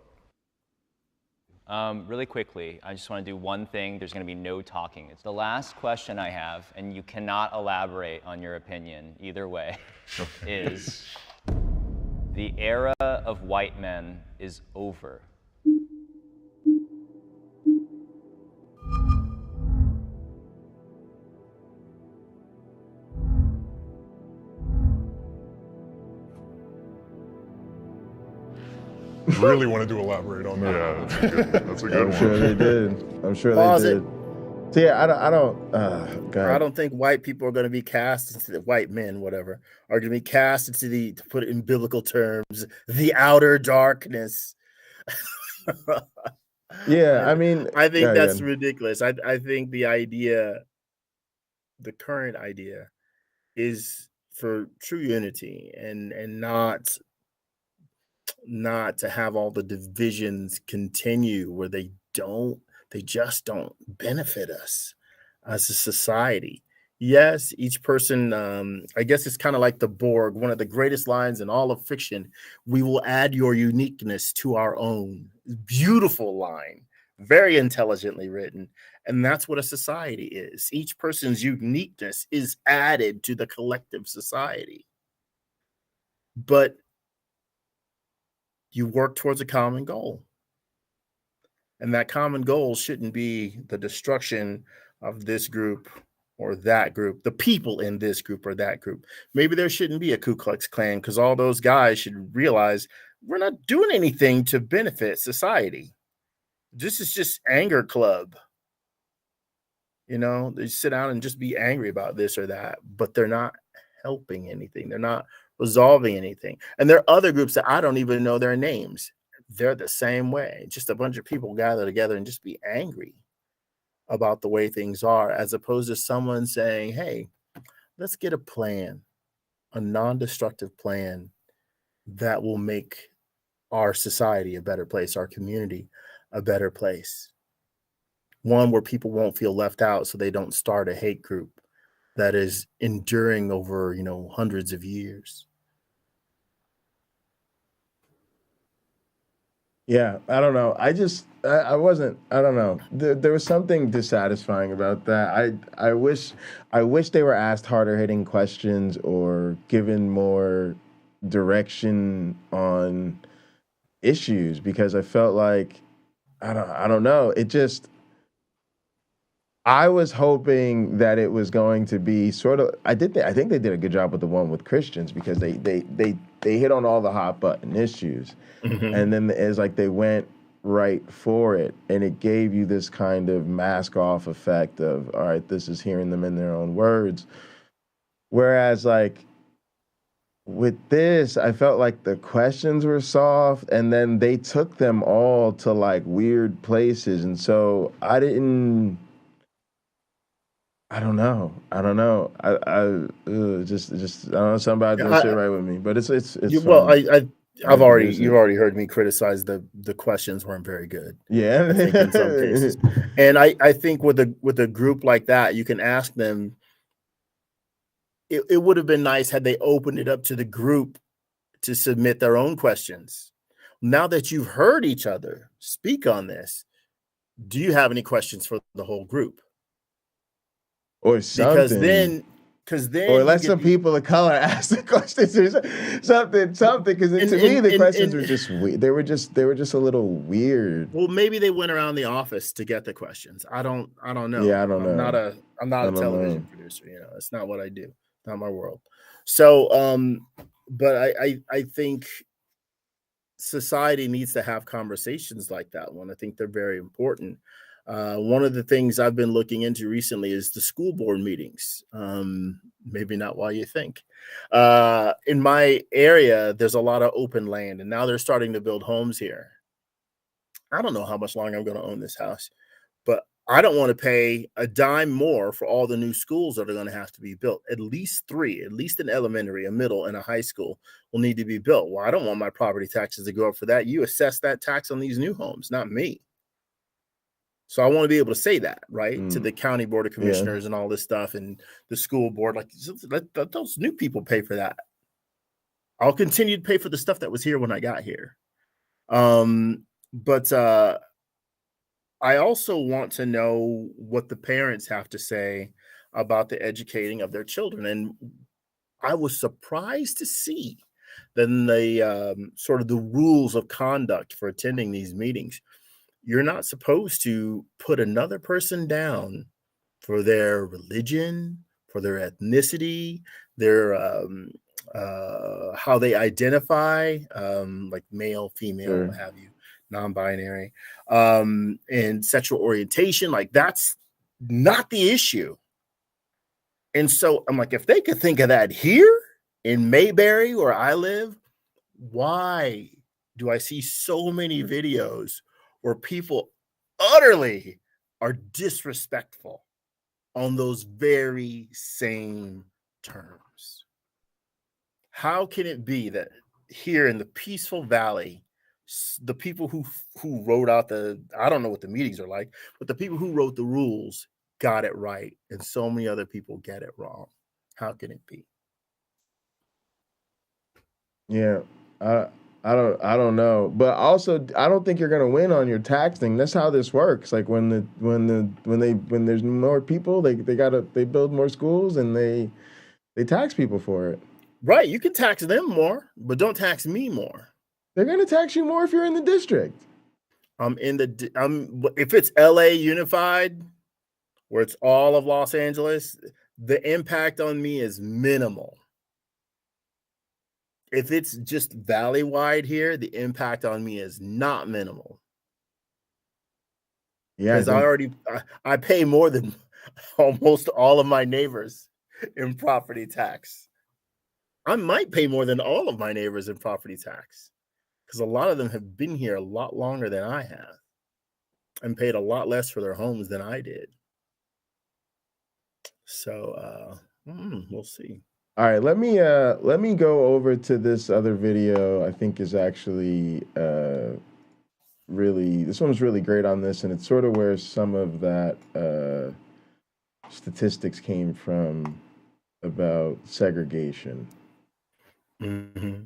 Really quickly, I just want to do one thing. There's going to be no talking. It's the last question I have, and you cannot elaborate on your opinion either way, is the era of white men is over. Really wanted to elaborate on that. Yeah, that's a good I'm sure they did. I'm sure they did. So yeah, I don't think white people are going to be cast into the white men, whatever, are going to be cast into to put it in biblical terms, the outer darkness. Yeah, I mean, I think that's ridiculous. I think the current idea is for true unity and not to have all the divisions continue where they just don't benefit us as a society. Yes, each person, I guess it's kind of like the Borg, one of the greatest lines in all of fiction. We will add your uniqueness to our own. Beautiful line, very intelligently written. And that's what a society is. Each person's uniqueness is added to the collective society. But you work towards a common goal. And that common goal shouldn't be the destruction of this group or that group, the people in this group or that group. Maybe there shouldn't be a Ku Klux Klan because all those guys should realize we're not doing anything to benefit society. This is just anger club. They sit down and just be angry about this or that, but they're not helping anything. They're not resolving anything. And there are other groups that I don't even know their names. They're the same way. Just a bunch of people gather together and just be angry about the way things are, as opposed to someone saying, hey, let's get a plan, a non-destructive plan that will make our society a better place, our community a better place. One where people won't feel left out so they don't start a hate group that is enduring over, hundreds of years. Yeah, I don't know. I don't know. There was something dissatisfying about that. I wish they were asked harder hitting questions or given more direction on issues, because I felt like, I don't know. I was hoping that it was going to be sort of. I think they did a good job with the one with Christians, because they hit on all the hot button issues, and then it's like they went right for it, and it gave you this kind of mask off effect of, all right, this is hearing them in their own words. Whereas with this, I felt like the questions were soft, and then they took them all to weird places, and so I don't know. I don't know. I don't know. Somebody didn't sit right with me, but it's. You've already heard me criticize the questions weren't very good. Yeah, I think in some cases, and I think with a group like that, you can ask them. It would have been nice had they opened it up to the group to submit their own questions. Now that you've heard each other speak on this, do you have any questions for the whole group? Or something. Because then, or let some people of color ask the questions, or something. Because to me, the questions were just weird. They were just a little weird. Well, maybe they went around the office to get the questions. I don't know. Yeah, I don't know. I'm not a television producer. It's not what I do. Not my world. So, but I think society needs to have conversations like that one. I think they're very important. One of the things I've been looking into recently is the school board meetings. Maybe not why you think. In my area, there's a lot of open land, and now they're starting to build homes here. I don't know how much longer I'm going to own this house, but I don't want to pay a dime more for all the new schools that are going to have to be built. At least 3, at least an elementary, a middle, and a high school will need to be built. Well, I don't want my property taxes to go up for that. You assess that tax on these new homes, not me. So I want to be able to say that, right, to the county board of commissioners and all this stuff and the school board. Like, let those new people pay for that. I'll continue to pay for the stuff that was here when I got here. But I also want to know what the parents have to say about the educating of their children. And I was surprised to see that in the sort of the rules of conduct for attending these meetings, you're not supposed to put another person down for their religion, for their ethnicity, their how they identify, like male, female, what have you, non-binary, and sexual orientation. Like, that's not the issue. And so I'm like, if they could think of that here in Mayberry, where I live, why do I see so many videos where people utterly are disrespectful on those very same terms? How can it be that here in the peaceful valley, the people who wrote out I don't know what the meetings are like, but the people who wrote the rules got it right, and so many other people get it wrong? How can it be? Yeah, I don't know, but also I don't think you're gonna win on your tax thing. That's how this works. Like when there's more people, they build more schools and they tax people for it. Right, you can tax them more, but don't tax me more. They're gonna tax you more if you're in the district. If it's LA unified, where it's all of Los Angeles, the impact on me is minimal. If it's just valley-wide here, the impact on me is not minimal. Yeah, because I pay more than almost all of my neighbors in property tax. I might pay more than all of my neighbors in property tax because a lot of them have been here a lot longer than I have and paid a lot less for their homes than I did. So we'll see. All right, let me go over to this other video. I think is actually this one's really great on this, and it's sort of where some of that statistics came from about segregation. Mm-hmm.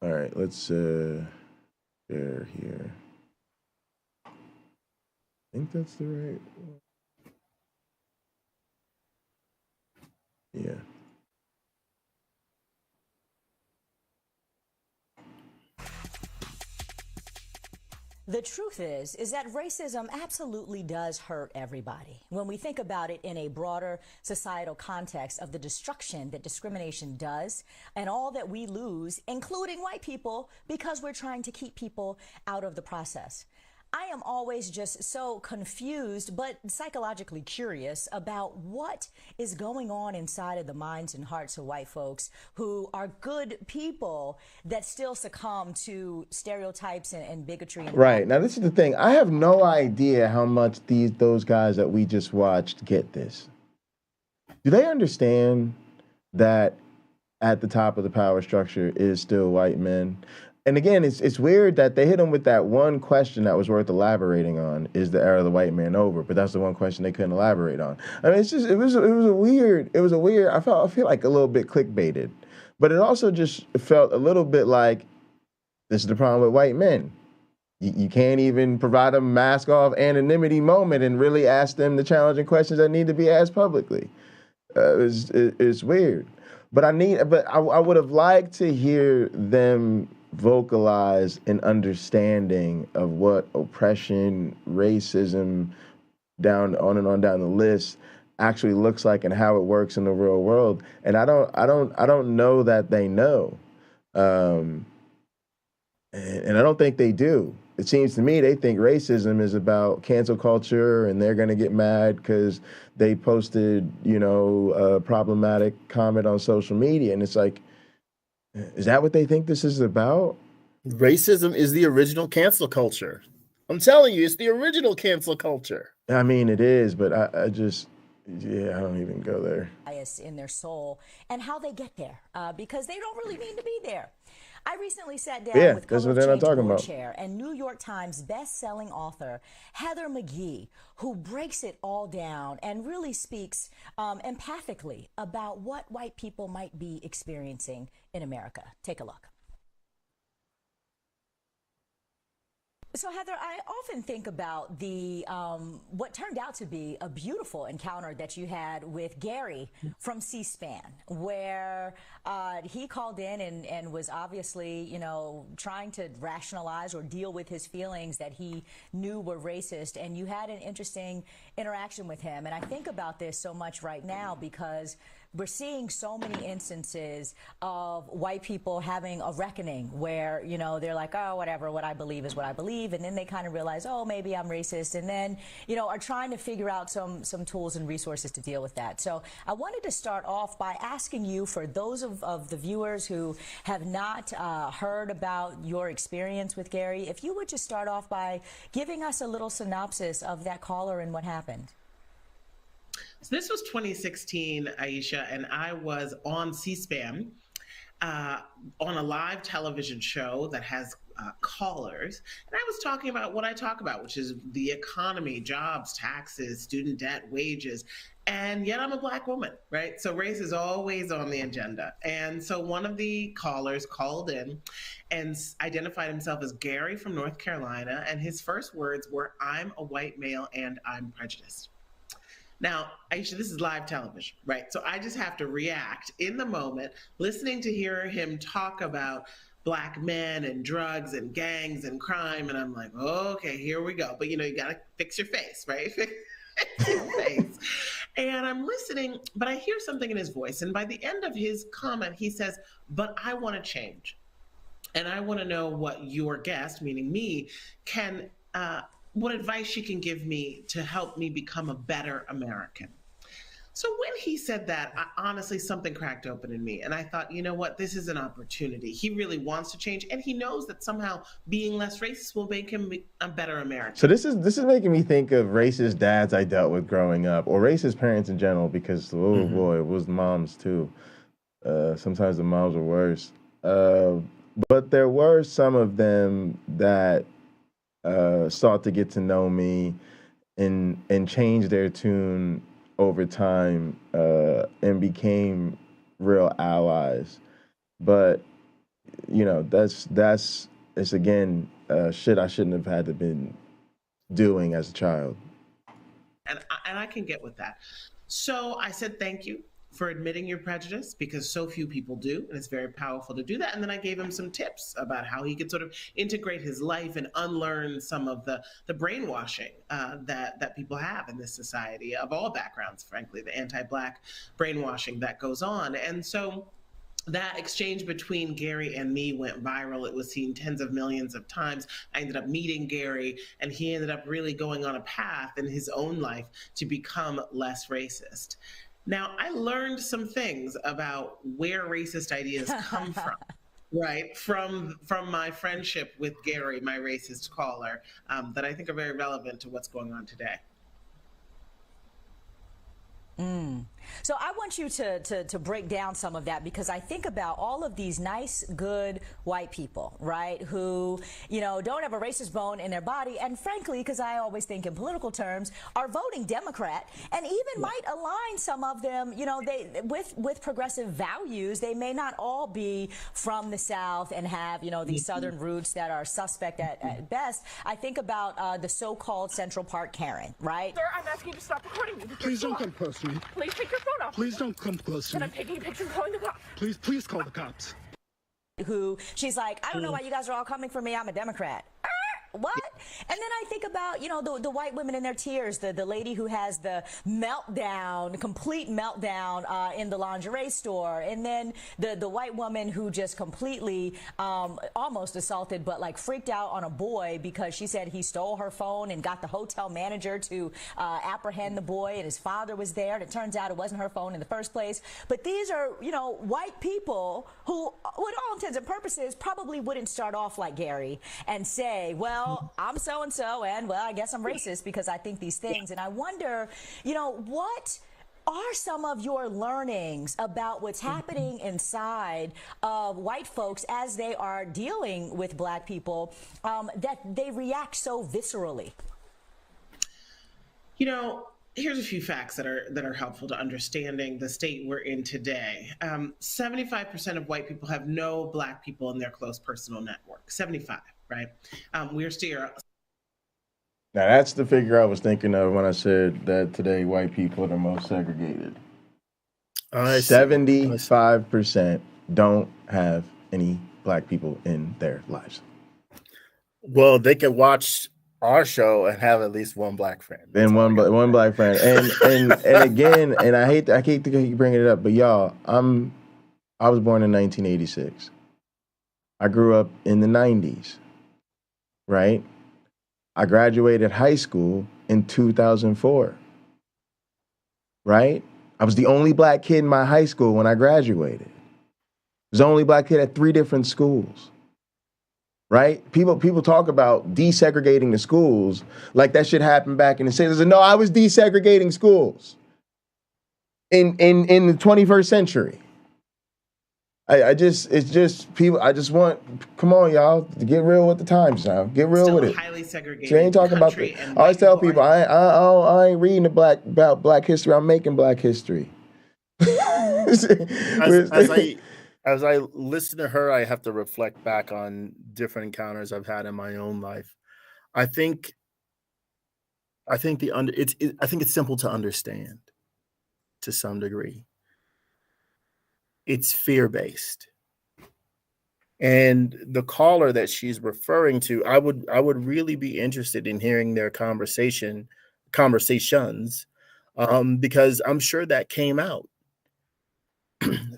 All right, let's share here. I think that's the right one. Yeah. The truth is that racism absolutely does hurt everybody. When we think about it in a broader societal context of the destruction that discrimination does and all that we lose, including white people, because we're trying to keep people out of the process. I am always just so confused, but psychologically curious about what is going on inside of the minds and hearts of white folks who are good people that still succumb to stereotypes and bigotry. Right. Now, this is the thing. I have no idea how much those guys that we just watched get this. Do they understand that at the top of the power structure is still white men? And again, it's weird that they hit him with that one question that was worth elaborating on. Is the era of the white man over? But that's the one question they couldn't elaborate on. I mean, it was a weird. I feel like a little bit clickbaited, but it also just felt a little bit like this is the problem with white men. You can't even provide a mask off anonymity moment and really ask them the challenging questions that need to be asked publicly. It's weird, but I would have liked to hear them vocalize an understanding of what oppression, racism, down the list actually looks like and how it works in the real world. And I don't know that they know. And I don't think they do. It seems to me they think racism is about cancel culture, and they're going to get mad because they posted, a problematic comment on social media. And it's like, is that what they think this is about? Racism is the original cancel culture. I'm telling you, it's the original cancel culture. I mean, it is, but I don't even go there. Bias in their soul and how they get there, because they don't really mean to be there. I recently sat down with that's what they're not talking about. Chair and New York Times best-selling author Heather McGhee, who breaks it all down and really speaks empathically about what white people might be experiencing in America. Take a look. So, Heather, I often think about the what turned out to be a beautiful encounter that you had with Gary from C-SPAN, where he called in and was obviously, trying to rationalize or deal with his feelings that he knew were racist, and you had an interesting interaction with him. And I think about this so much right now because we're seeing so many instances of white people having a reckoning where, they're like, oh, whatever, what I believe is what I believe. And then they kind of realize, oh, maybe I'm racist. And then, are trying to figure out some tools and resources to deal with that. So I wanted to start off by asking you, for those of the viewers who have not heard about your experience with Gary, if you would just start off by giving us a little synopsis of that caller and what happened. So this was 2016, Aisha, and I was on C-SPAN on a live television show that has callers. And I was talking about what I talk about, which is the economy, jobs, taxes, student debt, wages. And yet I'm a Black woman, right? So race is always on the agenda. And so one of the callers called in and identified himself as Gary from North Carolina. And his first words were, "I'm a white male and I'm prejudiced." Now, Aisha, this is live television, right? So I just have to react in the moment, listening to hear him talk about Black men and drugs and gangs and crime. And I'm like, okay, here we go. But you got to fix your face, right? Fix your face. And I'm listening, but I hear something in his voice. And by the end of his comment, he says, but I want to change. And I want to know what your guest, meaning me, can what advice she can give me to help me become a better American. So when he said that, honestly, something cracked open in me. And I thought, you know what, this is an opportunity. He really wants to change. And he knows that somehow being less racist will make him a better American. So this is making me think of racist dads I dealt with growing up, or racist parents in general, because, boy, it was moms too. Sometimes the moms were worse. But there were some of them that sought to get to know me and change their tune over time and became real allies. But it's again shit I shouldn't have had to been doing as a child. And I can get with that. So I said thank you for admitting your prejudice, because so few people do, and it's very powerful to do that. And then I gave him some tips about how he could sort of integrate his life and unlearn some of the brainwashing that people have in this society of all backgrounds, frankly, the anti-Black brainwashing that goes on. And so that exchange between Gary and me went viral. It was seen tens of millions of times. I ended up meeting Gary, and he ended up really going on a path in his own life to become less racist. Now, I learned some things about where racist ideas come from, right? From my friendship with Gary, my racist caller, that I think are very relevant to what's going on today. So I want you to break down some of that, because I think about all of these nice, good white people, right, who, don't have a racist bone in their body, and frankly, because I always think in political terms, are voting Democrat, and even might align some of them, they with progressive values. They may not all be from the South and have, these Southern roots that are suspect at best. I think about the so-called Central Park Karen, right? Sir, I'm asking you to stop recording me. Please don't come close to me. Please take your phone off. Please don't come close to me. And I'm taking a picture and calling the cops. Please call the cops. Who she's like, I don't know why you guys are all coming for me. I'm a Democrat. What? And then I think about, the white women in their tears, the lady who has the meltdown, complete meltdown in the lingerie store, and then the white woman who just completely almost assaulted, but like freaked out on a boy because she said he stole her phone and got the hotel manager to apprehend the boy, and his father was there, and it turns out it wasn't her phone in the first place. But these are, white people who, with all intents and purposes, probably wouldn't start off like Gary and say, well, I'm so-and-so, and, well, I guess I'm racist because I think these things. And I wonder, what are some of your learnings about what's happening inside of white folks as they are dealing with black people that they react so viscerally? Here's a few facts that are helpful to understanding the state we're in today. 75% of white people have no black people in their close personal network. 75, right? We're still. Now that's the figure I was thinking of when I said that today white people are the most segregated. 75% don't have any black people in their lives. Well, they could watch our show and have at least one black friend. And one black friend. And again, and I hate to keep bringing it up, but y'all, I was born in 1986. I grew up in the 90s, right? I graduated high school in 2004, right? I was the only black kid in my high school when I graduated. I was the only black kid at 3 different schools. Right? People talk about desegregating the schools like that shit happened back in the 60s. No, I was desegregating schools in the 21st century. I just want, come on, y'all, to get real with the times now. Get real Still with a it. highly segregated So I ain't talking about country, the, and I always white tell people people, I ain't reading about black history. I'm making black history. As I listen to her, I have to reflect back on different encounters I've had in my own life. I think it's simple to understand to some degree. It's fear-based. And the caller that she's referring to, I would really be interested in hearing their conversations, because I'm sure that came out.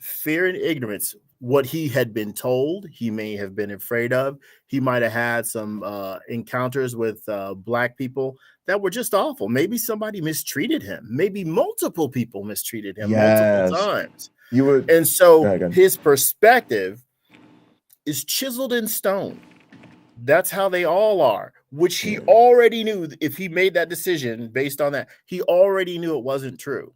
Fear and ignorance, what he had been told, he may have been afraid of. He might have had some encounters with black people that were just awful. Maybe somebody mistreated him. Maybe multiple people mistreated him multiple times. And so his perspective is chiseled in stone. That's how they all are, which he already knew. If he made that decision based on that, he already knew it wasn't true.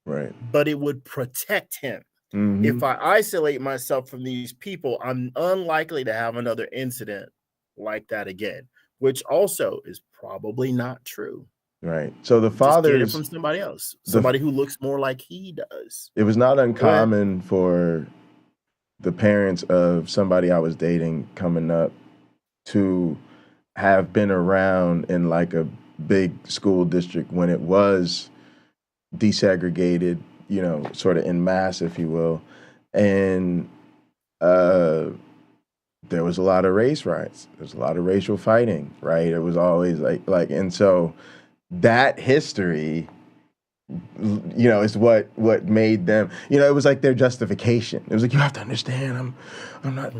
Right. But it would protect him. Mm-hmm. If I isolate myself from these people, I'm unlikely to have another incident like that again, which also is probably not true. Right. So the father get it from somebody else, somebody who looks more like he does. It was not uncommon for the parents of somebody I was dating coming up to have been around in like a big school district when it was desegregated, sort of en masse, if you will. And there was a lot of race riots. There was a lot of racial fighting, right? It was always like, and so that history, is what made them, it was like their justification. It was like, you have to understand, I'm not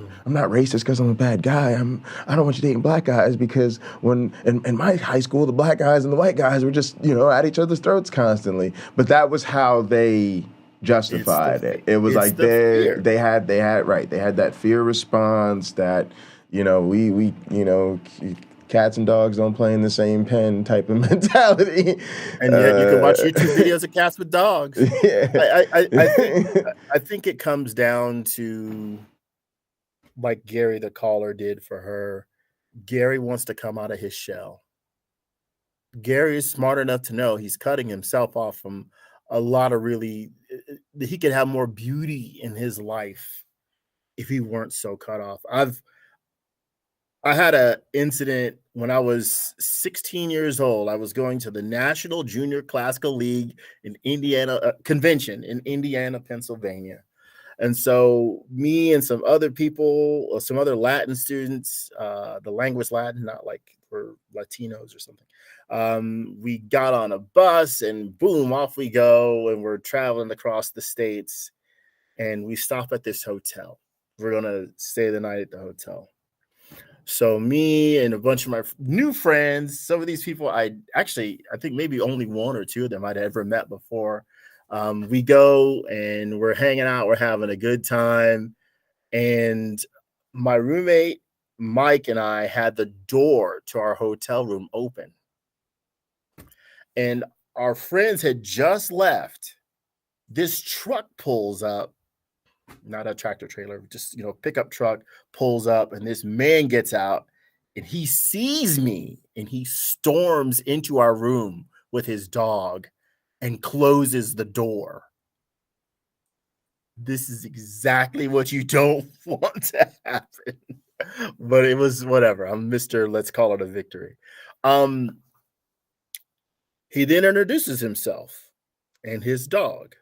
racist because I'm a bad guy. I don't want you dating black guys because when in my high school, the black guys and the white guys were just, at each other's throats constantly. But that was how they justified it. It was like they had that fear response that, we cats and dogs don't play in the same pen type of mentality. And yet you can watch YouTube videos of cats with dogs. Yeah. I think it comes down to, like Gary, the caller, did for her. Gary wants to come out of his shell. Gary is smart enough to know he's cutting himself off from a lot of he could have more beauty in his life if he weren't so cut off. I had an incident when I was 16 years old. I was going to the National Junior Classical League in Indiana convention in Indiana, Pennsylvania. And so me and some other people, or some other Latin students, the language Latin, not like we're Latinos or something. We got on a bus and boom, off we go. And we're traveling across the states and we stop at this hotel. We're going to stay the night at the hotel. So me and a bunch of my new friends, some of these people I think maybe only one or two of them I'd ever met before. We go and we're hanging out, we're having a good time. And my roommate, Mike, and I had the door to our hotel room open. And our friends had just left. This truck pulls up. Not a tractor trailer, just, pickup truck pulls up, and this man gets out and he sees me and he storms into our room with his dog and closes the door. This is exactly what you don't want to happen. But it was whatever. I'm Mr. Let's call it a victory. He then introduces himself and his dog.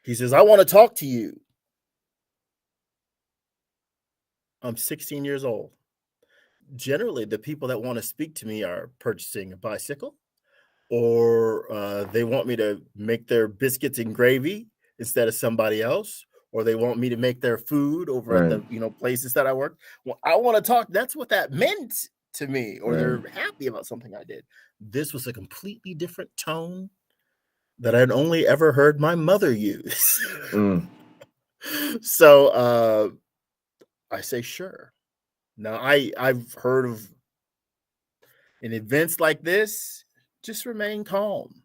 He says, I want to talk to you. I'm 16 years old. Generally, the people that want to speak to me are purchasing a bicycle, or they want me to make their biscuits and gravy instead of somebody else, or they want me to make their food over at the places that I work. Well, I want to talk. That's what that meant to me, or they're happy about something I did. This was a completely different tone that I'd only ever heard my mother use. So I say, sure. Now, I've heard of in events like this, just remain calm.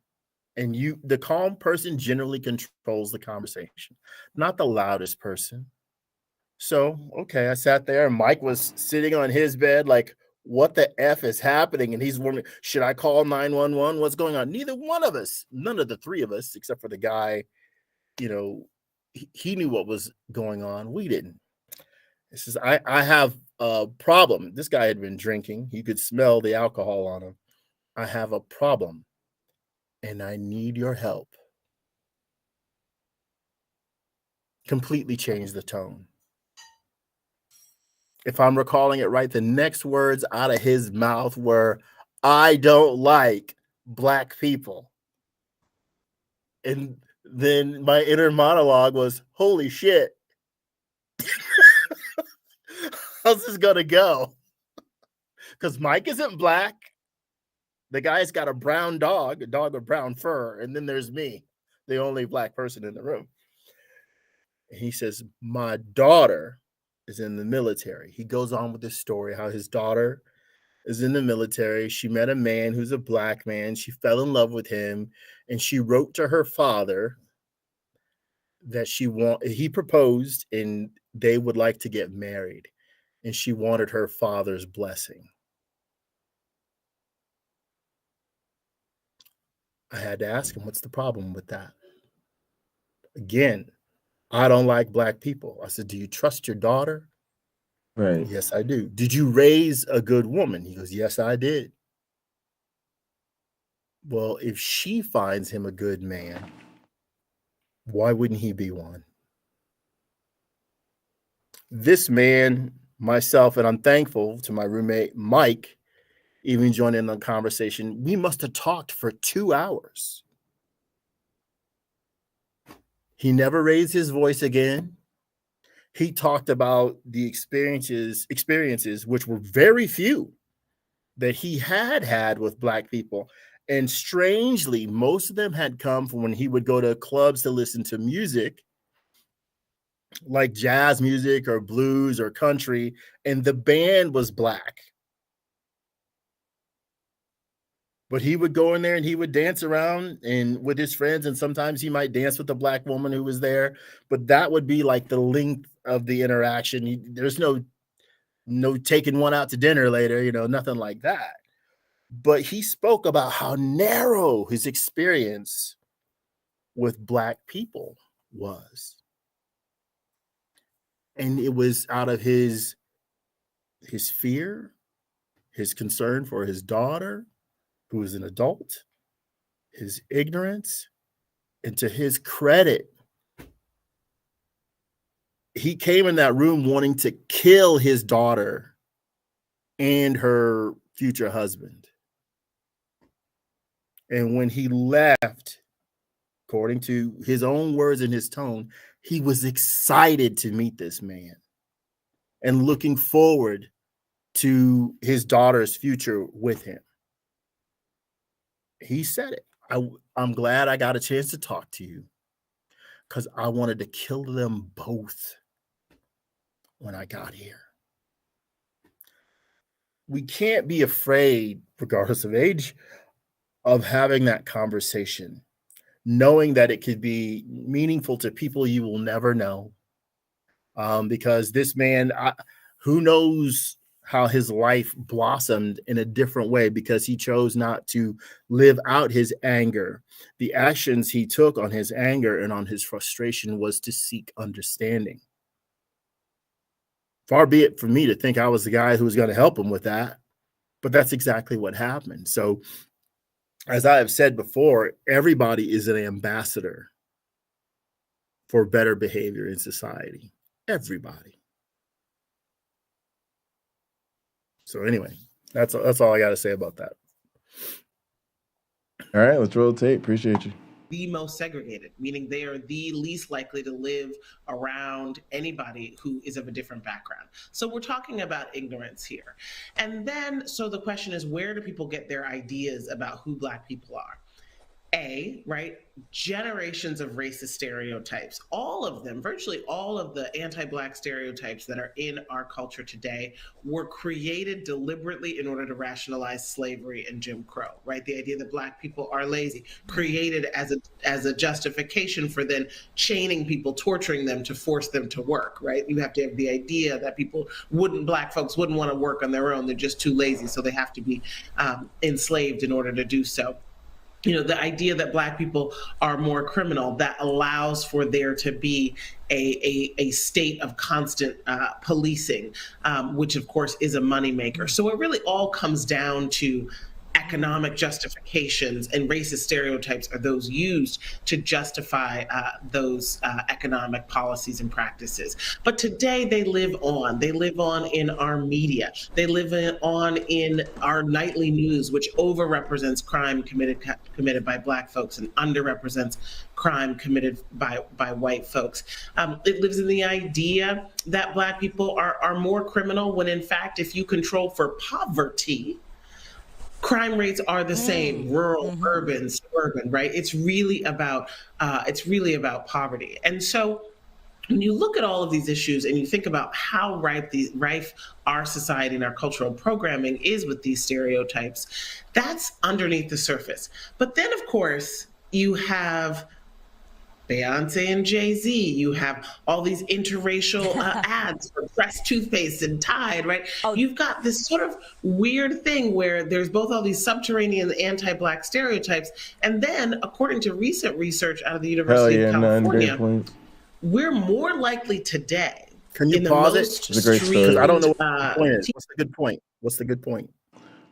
And the calm person generally controls the conversation, not the loudest person. So, okay, I sat there and Mike was sitting on his bed like, what the F is happening? And he's wondering, should I call 911? What's going on? Neither one of us, none of the three of us, except for the guy, he knew what was going on. We didn't. It says, I have a problem. This guy had been drinking. You could smell the alcohol on him. I have a problem and I need your help. Completely changed the tone. If I'm recalling it right, the next words out of his mouth were, I don't like Black people. And then my inner monologue was, holy shit. How's this going to go? Because Mike isn't Black. The guy's got a brown dog, a dog with brown fur. And then there's me, the only Black person in the room. And he says, my daughter is in the military. He goes on with this story, how his daughter is in the military. She met a man who's a Black man. She fell in love with him. And she wrote to her father that he proposed and they would like to get married. And she wanted her father's blessing. I had to ask him, what's the problem with that? Again, I don't like Black people. I said, do you trust your daughter? Right. Yes, I do. Did you raise a good woman? He goes, yes, I did. Well, if she finds him a good man, why wouldn't he be one? This man, myself, and I'm thankful to my roommate, Mike, even joined in the conversation. We must have talked for 2 hours. He never raised his voice again. He talked about the experiences, which were very few, that he had with Black people. And strangely, most of them had come from when he would go to clubs to listen to music, like jazz music or blues or country, and the band was Black. But he would go in there and he would dance around and with his friends, and sometimes he might dance with the Black woman who was there. But that would be like the length of the interaction. There's no taking one out to dinner later, nothing like that. But he spoke about how narrow his experience with Black people was. And it was out of his fear, his concern for his daughter, who is an adult, his ignorance, and to his credit, he came in that room wanting to kill his daughter and her future husband. And when he left, according to his own words and his tone, he was excited to meet this man and looking forward to his daughter's future with him. He said it. I'm glad I got a chance to talk to you because I wanted to kill them both when I got here. We can't be afraid, regardless of age, of having that conversation, knowing that it could be meaningful to people you will never know. Because this man, who knows how his life blossomed in a different way because he chose not to live out his anger. The actions he took on his anger and on his frustration was to seek understanding. Far be it from me to think I was the guy who was going to help him with that, but that's exactly what happened. So, as I have said before, everybody is an ambassador for better behavior in society. Everybody. So anyway, that's all I got to say about that. All right, let's roll tape. Appreciate you. The most segregated, meaning they are the least likely to live around anybody who is of a different background. So we're talking about ignorance here. And then, so the question is, where do people get their ideas about who Black people are? Right? Generations of racist stereotypes, all of them, virtually all of the anti-Black stereotypes that are in our culture today were created deliberately in order to rationalize slavery and Jim Crow, right? The idea that Black people are lazy, created as a justification for then chaining people, torturing them to force them to work, right? You have to have the idea that Black folks wouldn't want to work on their own. They're just too lazy, so they have to be enslaved in order to do so. The idea that Black people are more criminal, that allows for there to be a state of constant policing, which of course is a moneymaker. So it really all comes down to economic justifications, and racist stereotypes are those used to justify those economic policies and practices. But today they live on. They live on in our media. They live on in our nightly news, which overrepresents crime committed by Black folks and underrepresents crime committed by white folks. It lives in the idea that Black people are more criminal when, in fact, if you control for poverty, crime rates are the same, rural, urban, suburban, right? It's really about poverty. And so when you look at all of these issues and you think about how rife our society and our cultural programming is with these stereotypes, that's underneath the surface. But then, of course, you have Beyonce and Jay-Z, you have all these interracial ads for Crest toothpaste and Tide, right? You've got this sort of weird thing where there's both all these subterranean anti-Black stereotypes, and then, according to recent research out of the University of California, we're more likely today. Can you pause it? It's a great story. Because I don't know what the point is. What's the good point? What's the good point?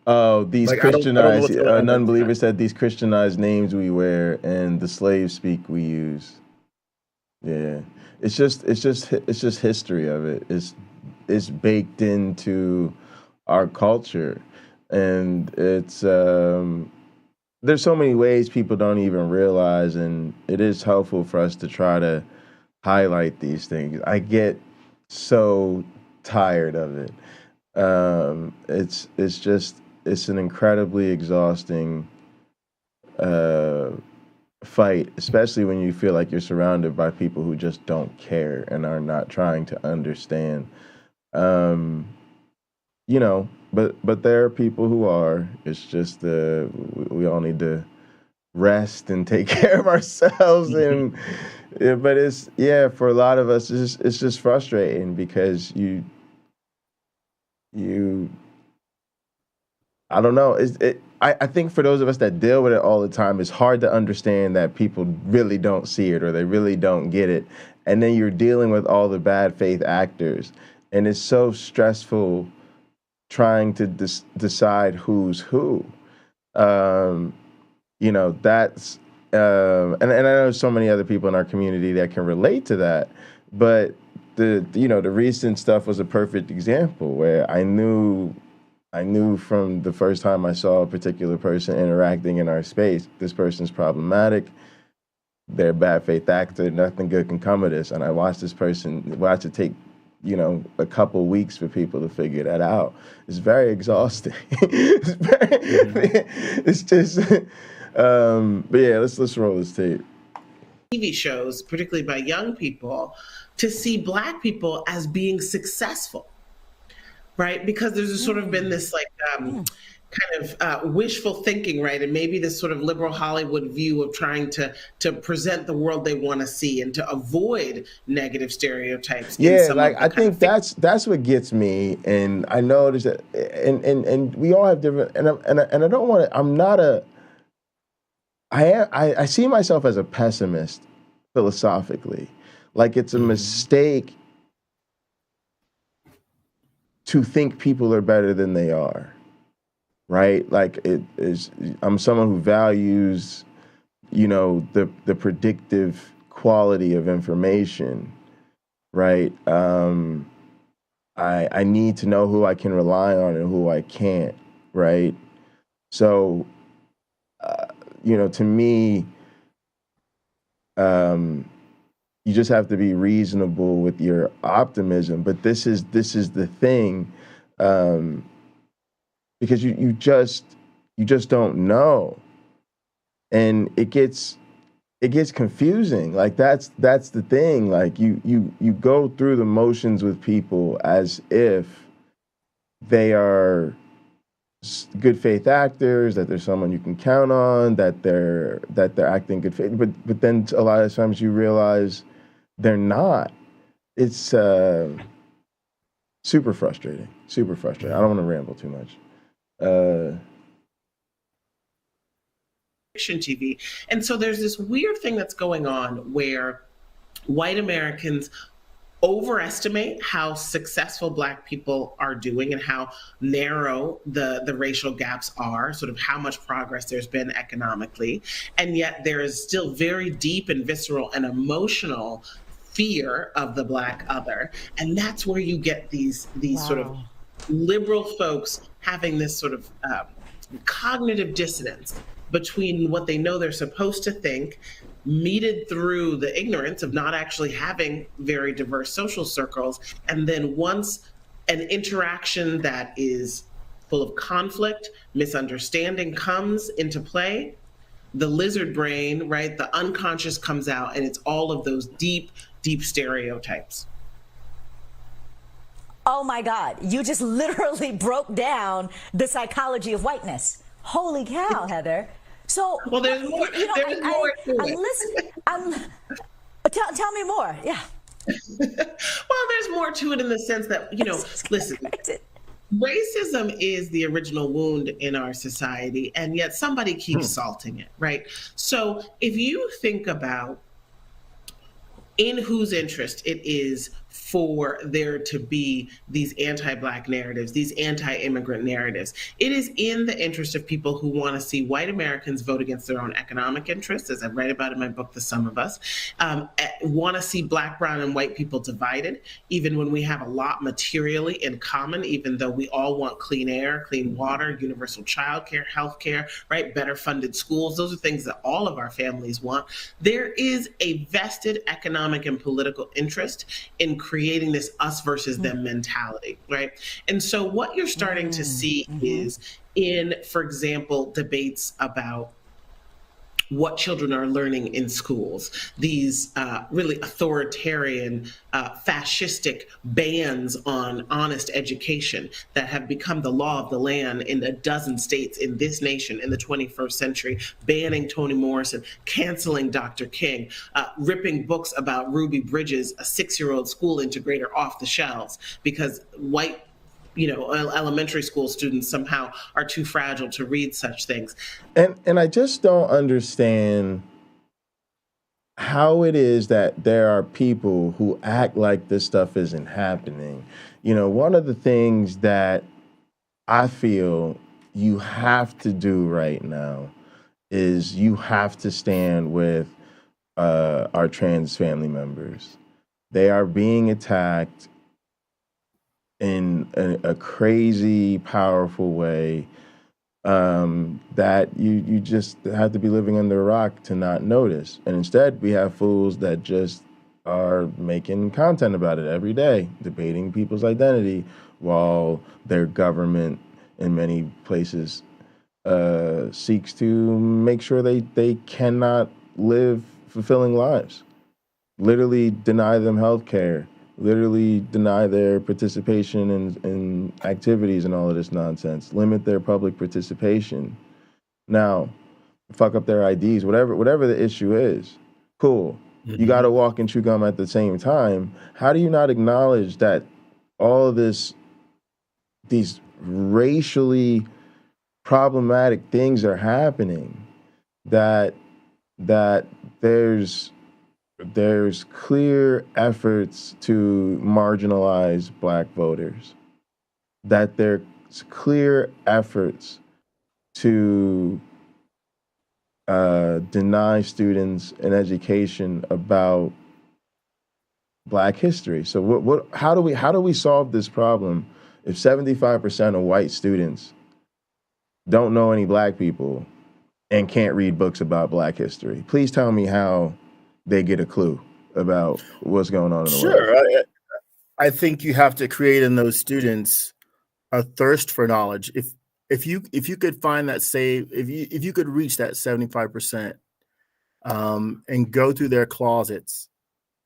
Oh, these Christianized, an unbeliever said these Christianized names we wear and the slave speak we use. Yeah, it's just history of it. It's baked into our culture, and it's there's so many ways people don't even realize, and it is helpful for us to try to highlight these things. I get so tired of it. It's an incredibly exhausting fight, especially when you feel like you're surrounded by people who just don't care and are not trying to understand. But there are people who are. It's just we all need to rest and take care of ourselves. And but for a lot of us, it's just frustrating because you. I don't know. I think for those of us that deal with it all the time, it's hard to understand that people really don't see it or they really don't get it. And then you're dealing with all the bad faith actors. And it's so stressful trying to decide who's who. And I know so many other people in our community that can relate to that. But the recent stuff was a perfect example where I knew from the first time I saw a particular person interacting in our space, this person's problematic. They're a bad faith actor. Nothing good can come of this. And I watched this person watch it take, a couple weeks for people to figure that out. It's very exhausting. It's just, but yeah, let's roll this tape. TV shows, particularly by young people, to see Black people as being successful, right? Because there's sort of been this kind of wishful thinking, right? And maybe this sort of liberal Hollywood view of trying to present the world they want to see and to avoid negative stereotypes. Yeah, like I think that's what gets me, and I notice that, and we all have different, and I don't want to. I'm not a. I see myself as a pessimist philosophically, like it's a mistake to think people are better than they are. Right? Like I'm someone who values, the predictive quality of information, right? I need to know who I can rely on and who I can't, right? So, to me, you just have to be reasonable with your optimism. But this is the thing. Because you just don't know, and it gets confusing. Like that's the thing. Like you go through the motions with people as if they are good faith actors, that there's someone you can count on, that they're acting good faith. But then a lot of times you realize they're not. It's super frustrating. Super frustrating. I don't want to ramble too much. TV. And so there's this weird thing that's going on where white Americans overestimate how successful Black people are doing and how narrow the racial gaps are, sort of how much progress there's been economically. And yet there is still very deep and visceral and emotional fear of the Black other. And that's where you get these sort of liberal folks having this sort of cognitive dissonance between what they know they're supposed to think, meted through the ignorance of not actually having very diverse social circles, and then once an interaction that is full of conflict, misunderstanding comes into play, the lizard brain, right, the unconscious comes out, and it's all of those deep, deep stereotypes. Oh my God, you just literally broke down the psychology of whiteness. Holy cow, Heather. So, well, there's more. There's more to it. I'm listening. Tell me more. Yeah. Well, there's more to it in the sense that, listen, racism is the original wound in our society, and yet somebody keeps salting it, right? So if you think about in whose interest it is for there to be these anti-Black narratives, these anti-immigrant narratives. It is in the interest of people who want to see white Americans vote against their own economic interests, as I write about in my book, The Sum of Us, want to see Black, brown, and white people divided, even when we have a lot materially in common, even though we all want clean air, clean water, universal childcare, healthcare, right? Better funded schools. Those are things that all of our families want. There is a vested economic and political interest in creating this us versus them mentality, right? And so what you're starting to see is in, for example, debates about what children are learning in schools, these really authoritarian, fascistic bans on honest education that have become the law of the land in a dozen states in this nation in the 21st century, banning Toni Morrison, canceling Dr. King, ripping books about Ruby Bridges, a 6-year-old school integrator, off the shelves because white elementary school students somehow are too fragile to read such things. And I just don't understand how it is that there are people who act like this stuff isn't happening. One of the things that I feel you have to do right now is you have to stand with our trans family members. They are being attacked in a crazy, powerful way that you just have to be living under a rock to not notice. And instead, we have fools that just are making content about it every day, debating people's identity, while their government in many places seeks to make sure they cannot live fulfilling lives. Literally deny them health care, literally deny their participation in activities and all of this nonsense, limit their public participation. Now, fuck up their IDs, whatever the issue is, cool. You got to walk and chew gum at the same time. How do you not acknowledge that all of these racially problematic things are happening, that there's clear efforts to marginalize Black voters, that there's clear efforts to deny students an education about Black history. So how do we solve this problem if 75% of white students don't know any Black people and can't read books about Black history? Please tell me how they get a clue about what's going on in the world. Sure. I think you have to create in those students a thirst for knowledge. If you could find that, if you could reach that 75% and go through their closets,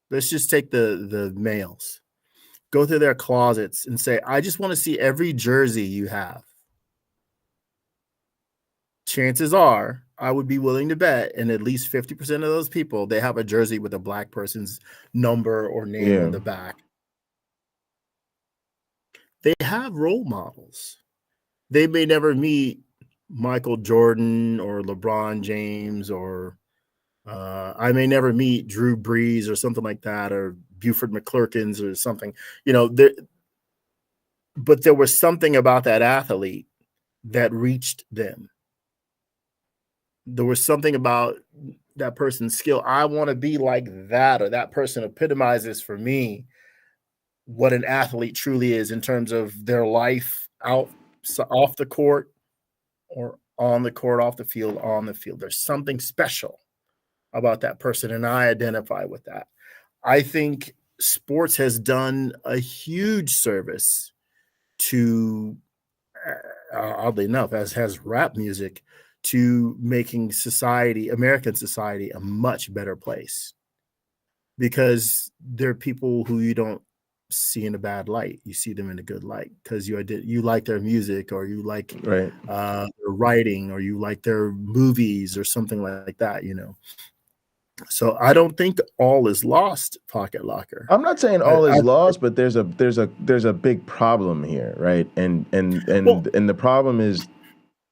let's just take the males, go through their closets and say, I just want to see every jersey you have. Chances are, I would be willing to bet, and at least 50% of those people, they have a jersey with a Black person's number or name on the back. They have role models. They may never meet Michael Jordan or LeBron James, or I may never meet Drew Brees or something like that, or Buford McClurkins or something. But there was something about that athlete that reached them. There was something about that person's skill. I want to be like that, or that person epitomizes for me what an athlete truly is in terms of their life off the court, or on the court, off the field, on the field. There's something special about that person, and I identify with that. I think sports has done a huge service to, oddly enough, as has rap music, to making American society, a much better place, because there are people who you don't see in a bad light. You see them in a good light because you like their music, or you like their writing, or you like their movies or something like that, So I don't think all is lost, Pocket Locker. I'm not saying all is lost, but there's a big problem here, right? And the problem is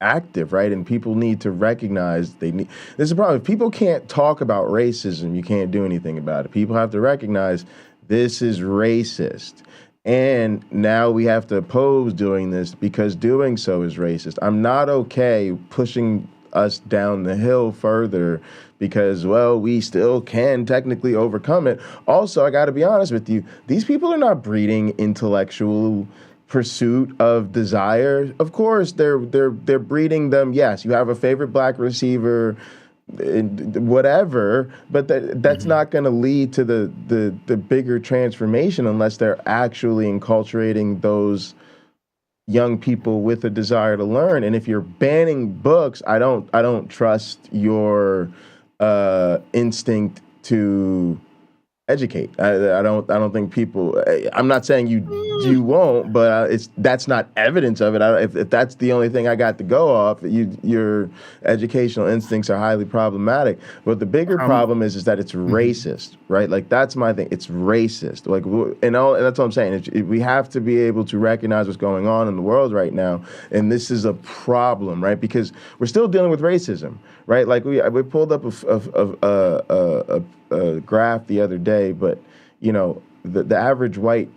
active, right? And people need to recognize there's a problem. If people can't talk about racism, you can't do anything about it. People have to recognize this is racist. And now we have to oppose doing this because doing so is racist. I'm not okay pushing us down the hill further because, well, we still can technically overcome it. Also, I got to be honest with you, these people are not breeding intellectual pursuit of desire. Of course, they're breeding them. Yes, you have a favorite Black receiver, whatever, but that's not going to lead to the bigger transformation unless they're actually enculturating those young people with a desire to learn. And if you're banning books, I don't trust your instinct to educate. I don't think people. I'm not saying you won't, but that's not evidence of it. If that's the only thing I got to go off, your educational instincts are highly problematic. But the bigger problem is that it's racist, right? Like that's my thing. It's racist. Like and that's what I'm saying. We have to be able to recognize what's going on in the world right now, and this is a problem, right? Because we're still dealing with racism, right? Like we pulled up a graph the other day, but the average white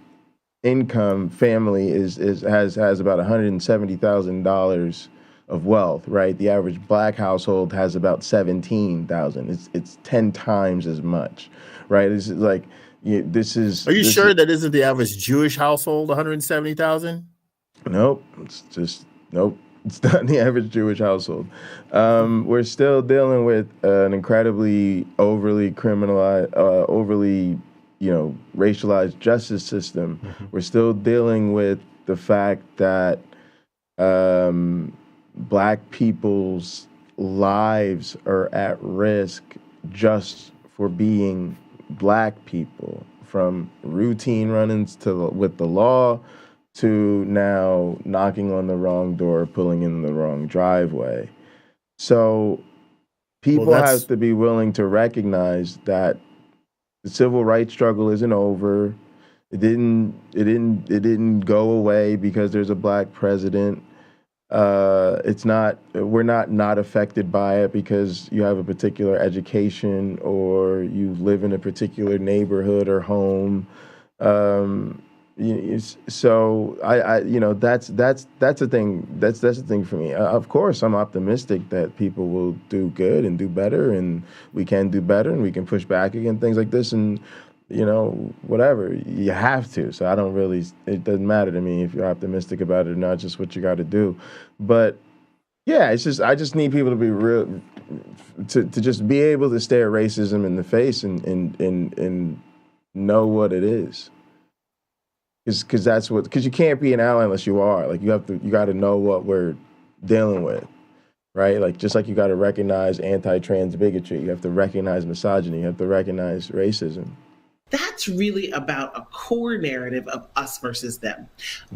income family has about $170,000 of wealth, right? The average Black household has about 17,000. It's 10 times as much, right? It's like this is. Are you this sure is, that isn't the average Jewish household 170,000? Nope. It's just nope. It's not the average Jewish household. We're still dealing with an incredibly overly criminalized, overly, racialized justice system. We're still dealing with the fact that Black people's lives are at risk just for being Black people, from routine run-ins with the law to now knocking on the wrong door, pulling in the wrong driveway. So people have to be willing to recognize that the civil rights struggle isn't over. It didn't go away because there's a Black president. We're not affected by it because you have a particular education or you live in a particular neighborhood or home. So that's the thing. That's the thing for me. Of course, I'm optimistic that people will do good and do better, and we can do better, and we can push back against things like this, and whatever. You have to. So it doesn't matter to me if you're optimistic about it or not. Just what you got to do. But yeah, I just need people to be real, to just be able to stare racism in the face and know what it is. Because you can't be an ally unless you are. Like you got to know what we're dealing with, right? Like just like you got to recognize anti-trans bigotry, you have to recognize misogyny, you have to recognize racism. That's really about a core narrative of us versus them,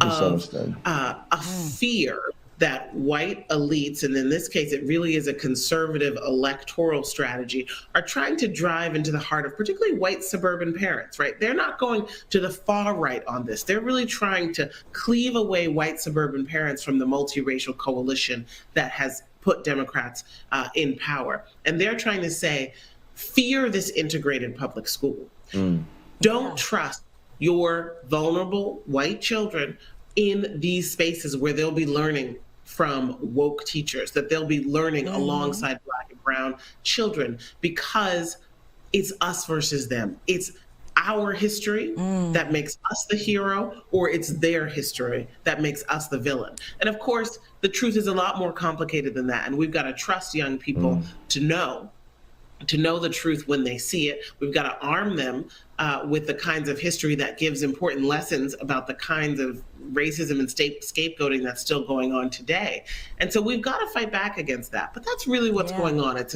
of a fear that white elites, and in this case, it really is a conservative electoral strategy, are trying to drive into the heart of particularly white suburban parents, right? They're not going to the far right on this. They're really trying to cleave away white suburban parents from the multiracial coalition that has put Democrats in power. And they're trying to say, fear this integrated public school. Don't trust your vulnerable white children in these spaces where they'll be learning from woke teachers, that they'll be learning alongside Black and brown children, because it's us versus them. It's our history that makes us the hero, or it's their history that makes us the villain. And of course, the truth is a lot more complicated than that. And we've got to trust young people to know the truth when they see it. We've got to arm them with the kinds of history that gives important lessons about the kinds of racism and scapegoating that's still going on today. And so we've got to fight back against that. But that's really what's going on. It's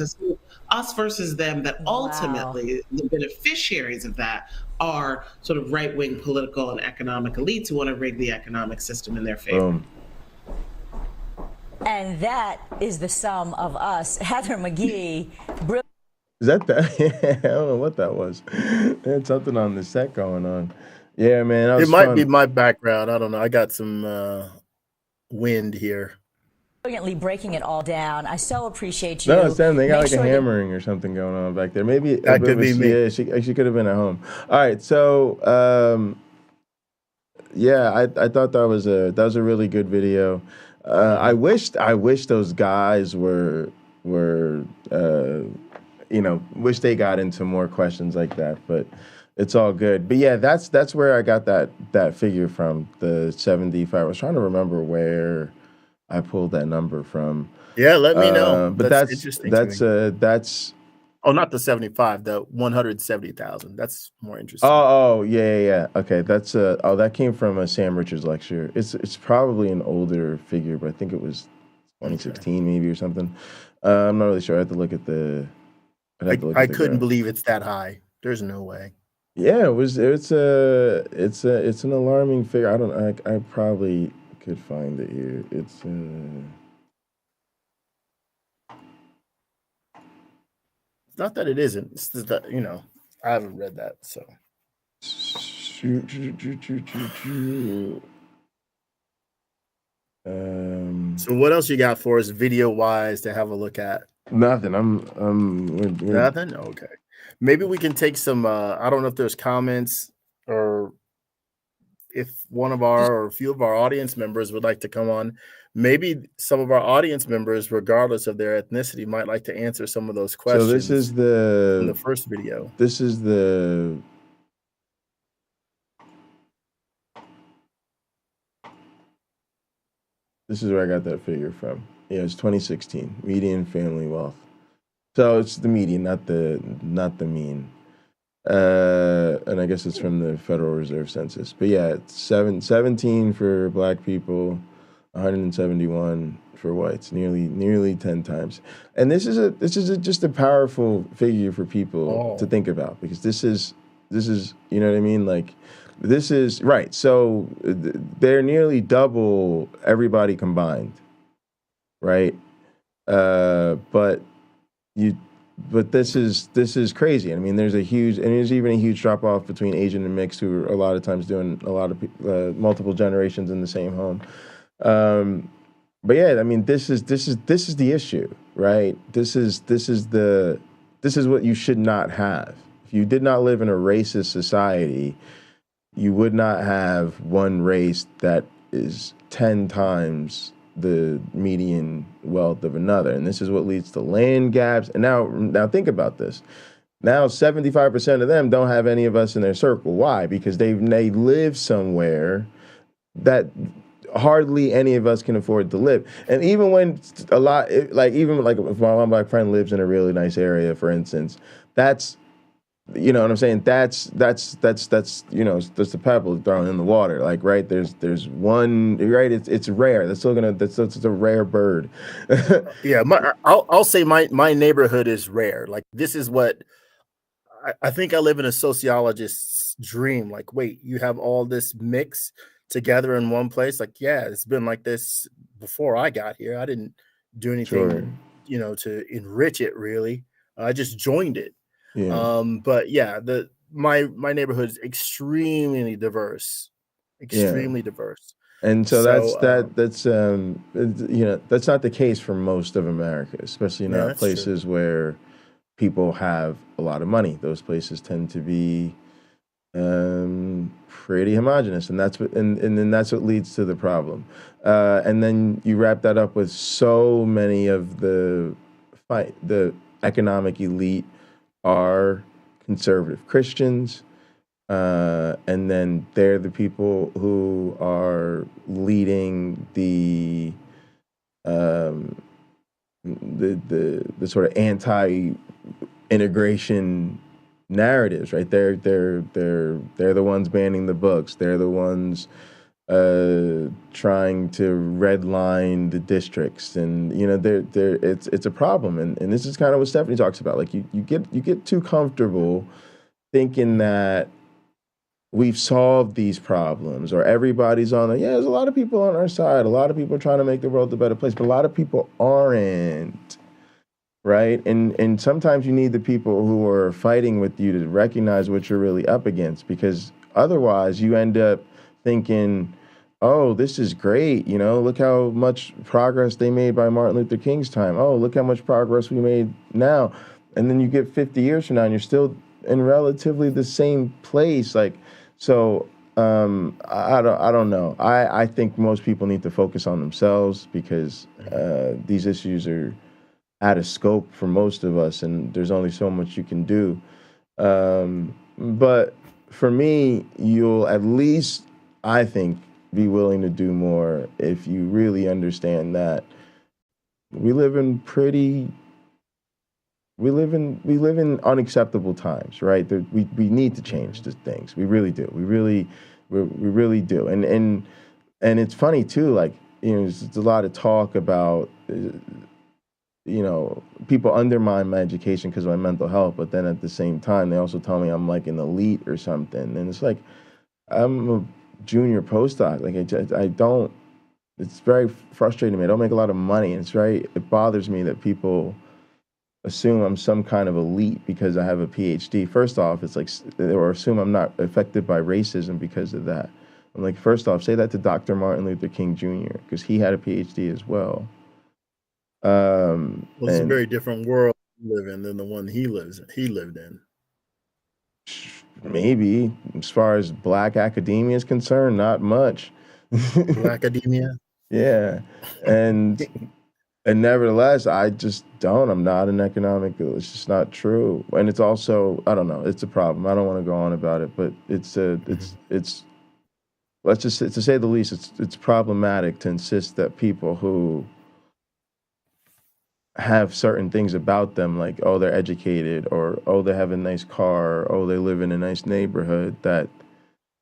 us versus them, that ultimately the beneficiaries of that are sort of right-wing political and economic elites who want to rig the economic system in their favor. And that is the sum of us. Heather McGhee, Is that? I don't know what that was. They had something on the set going on. Yeah, man. It might be my background. I don't know. I got some wind here. Brilliantly breaking it all down. I so appreciate you. No, it's them. They got like a hammering or something going on back there. Maybe that could be me. Yeah, she could have been at home. All right, so yeah, I thought that was a really good video. I wish those guys were wish they got into more questions like that, but it's all good. But yeah, that's where I got that figure from, the 75. I was trying to remember where I pulled that number from. Yeah, let me know. But that's interesting. That's oh, not the 75, the 170,000. That's more interesting. Oh, yeah. Okay, that's that came from a Sam Richards lecture. It's probably an older figure, but I think it was 2016 maybe or something. I'm not really sure. I have to look at the. I couldn't believe it's that high. There's no way. Yeah, it's an alarming figure. I probably could find it here. It's not that it isn't. It's just that, I haven't read that, so. So what else you got for us video-wise to have a look at? Nothing. Nothing? Okay. Maybe we can take some, I don't know if there's comments or if one of our or a few of our audience members would like to come on. Maybe some of our audience members, regardless of their ethnicity, might like to answer some of those questions. So this is the in the first video. This is the This is where I got that figure from. Yeah, it's 2016 median family wealth. So it's the median, not the mean. And I guess it's from the Federal Reserve Census. But yeah, it's 17 for black people, 171 for whites, nearly 10 times. And this is just a powerful figure for people to think about, because this is you know what I mean? Like, this is right. So they're nearly double everybody combined, right? But this is crazy. I mean, there's even a huge drop off between Asian and mixed, who are a lot of times doing a lot of multiple generations in the same home. But yeah, I mean, this is the issue, right? This is what you should not have. If you did not live in a racist society, you would not have one race that is 10 times the median wealth of another. And this is what leads to land gaps. And now think about this. Now 75% of them don't have any of us in their circle. Why? Because they live somewhere that hardly any of us can afford to live. And even when if my one black friend lives in a really nice area, for instance, that's, you know what I'm saying? That's the pebble thrown in the water. Like, right, there's one, right, it's rare. That's a rare bird. Yeah, I'll say my neighborhood is rare. Like, this is what I think I live in a sociologist's dream. Like, wait, you have all this mix together in one place? Like, yeah, it's been like this before I got here. I didn't do anything, to enrich it, really. I just joined it. Yeah. But yeah, my neighborhood is extremely diverse, diverse. And so that's not the case for most of America, especially not places where people have a lot of money. Those places tend to be pretty homogenous, and that's what then that's what leads to the problem. And then you wrap that up with so many of the economic elite are conservative Christians, and then they're the people who are leading the sort of anti-integration narratives, right? They're the ones banning the books. They're the ones trying to redline the districts, and it's a problem. And this is kind of what Stephanie talks about. Like, you get too comfortable thinking that we've solved these problems, or everybody's there's a lot of people on our side, a lot of people are trying to make the world a better place, but a lot of people aren't. Right. And sometimes you need the people who are fighting with you to recognize what you're really up against, because otherwise you end up thinking, oh, this is great. Look how much progress they made by Martin Luther King's time. Oh, look how much progress we made now. And then you get 50 years from now and you're still in relatively the same place. Like, so I don't know. I think most people need to focus on themselves, because these issues are out of scope for most of us, and there's only so much you can do. But for me, you'll at least, I think, be willing to do more if you really understand that we live in unacceptable times, right? We need to change the things. We really do. We really do. And it's funny too. Like, there's a lot of talk about people undermine my education because of my mental health, but then at the same time, they also tell me I'm like an elite or something. And it's like, I'm a junior postdoc. Like, I don't, it's very frustrating to me. I don't make a lot of money. And it bothers me that people assume I'm some kind of elite because I have a PhD. First off, it's like, or assume I'm not affected by racism because of that. I'm like, first off, say that to Dr. Martin Luther King Jr., because he had a PhD as well. It's a very different world you live in than the one he lived in. Maybe, as far as black academia is concerned, not much. Black academia? Yeah. And nevertheless, I'm not an economic, it's just not true. And it's also, I don't know, it's a problem. I don't want to go on about it, but it's let's just to say the least, it's problematic to insist that people who have certain things about them, like, oh, they're educated, or oh, they have a nice car, or oh, they live in a nice neighborhood, that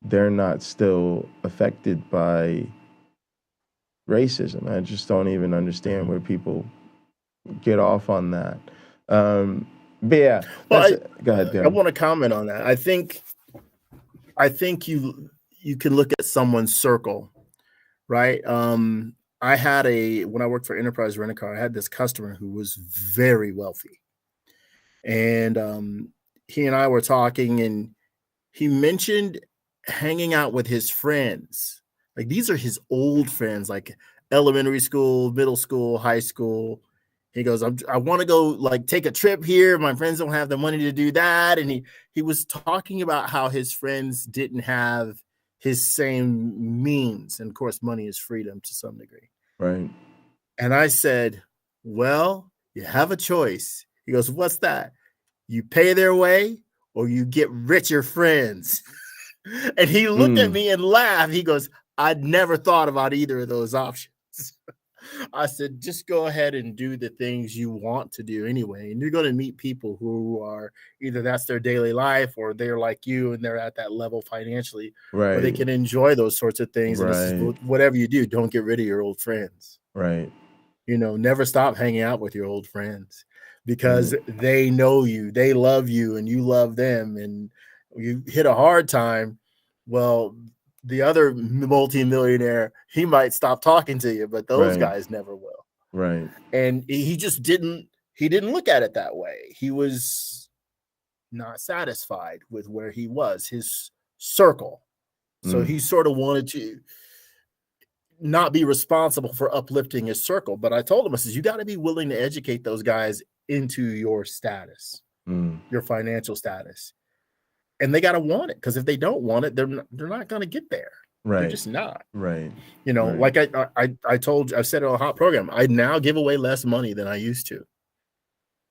they're not still affected by racism. I just don't even understand where people get off on that. But yeah, Well, go ahead. I want to comment on that. I think you can look at someone's circle, right? I had when I worked for Enterprise Rent a Car, I had this customer who was very wealthy, and he and I were talking, and he mentioned hanging out with his friends. Like, these are his old friends, like elementary school, middle school, high school. He goes, I want to go like take a trip here. My friends don't have the money to do that. And he was talking about how his friends didn't have his same means. And of course, money is freedom to some degree. Right. And I said, well, you have a choice. He goes, what's that? You pay their way or you get richer friends. And he looked at me and laughed. He goes, I'd never thought about either of those options. I said, just go ahead and do the things you want to do anyway. And you're going to meet people who are either that's their daily life or they're like you and they're at that level financially. Right. Where they can enjoy those sorts of things. Right. And this is whatever you do, don't get rid of your old friends. Right. You know, never stop hanging out with your old friends because they know you, they love you, and you love them. And you hit a hard time, well, the other multimillionaire, he might stop talking to you, but those guys never will. Right. And he just didn't look at it that way. He was not satisfied with where he was, his circle. So he sort of wanted to not be responsible for uplifting his circle. But I told him, I said, you got to be willing to educate those guys into your status, your financial status. And they got to want it, because if they don't want it, they're not going to get there. Right. They're just not. Right. You know, like I told you, I've said it on a hot program, I now give away less money than I used to.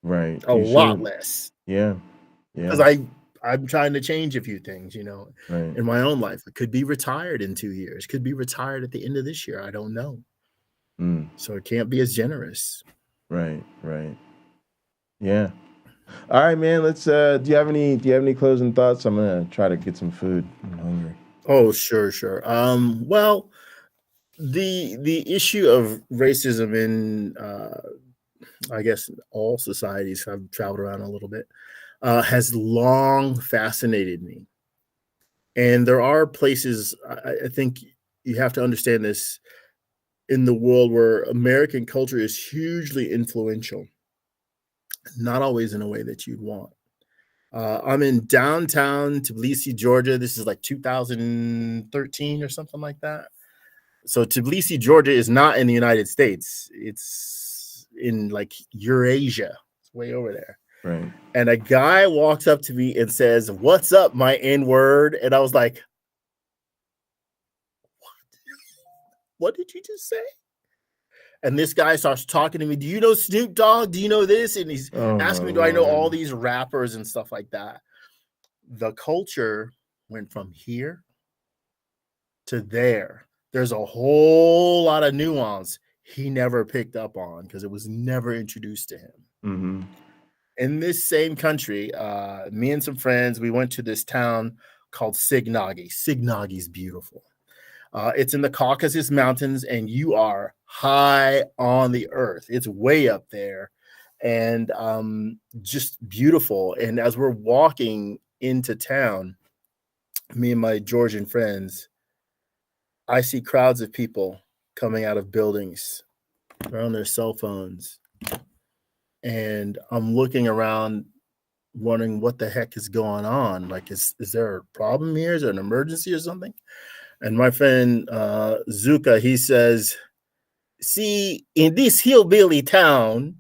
Right. A lot less. Yeah. Yeah. Because I'm trying to change a few things, you know, right. in my own life. I could be retired in 2 years, could be retired at the end of this year. I don't know. So it can't be as generous. Right. Right. Yeah. All right, man. Let's. Do you have any closing thoughts? I'm gonna try to get some food. I'm hungry. Oh, sure. Well, the issue of racism in, I guess, all societies, I've traveled around a little bit, has long fascinated me. And there are places, I think you have to understand this, in the world where American culture is hugely influential. Not always in a way that you'd want. I'm in downtown Tbilisi, Georgia. This is like 2013 or something like that. So Tbilisi, Georgia is not in the United States. It's in like Eurasia. It's way over there. Right. And a guy walks up to me and says, "What's up, my N-word?" And I was like, what did you just say? And this guy starts talking to me. Do you know Snoop Dogg? Do you know this? And he's asking me, do I know all these rappers and stuff like that? The culture went from here to there. There's a whole lot of nuance he never picked up on because it was never introduced to him. In this same country, me and some friends, we went to this town called Signagi. Signagi's beautiful. It's in the Caucasus Mountains, and you are high on the earth. It's way up there, and just beautiful. And as we're walking into town, me and my Georgian friends, I see crowds of people coming out of buildings. They're on their cell phones. And I'm looking around wondering what the heck is going on. Like, is there a problem here? Is there an emergency or something? And my friend Zuka, he says, see, in this hillbilly town,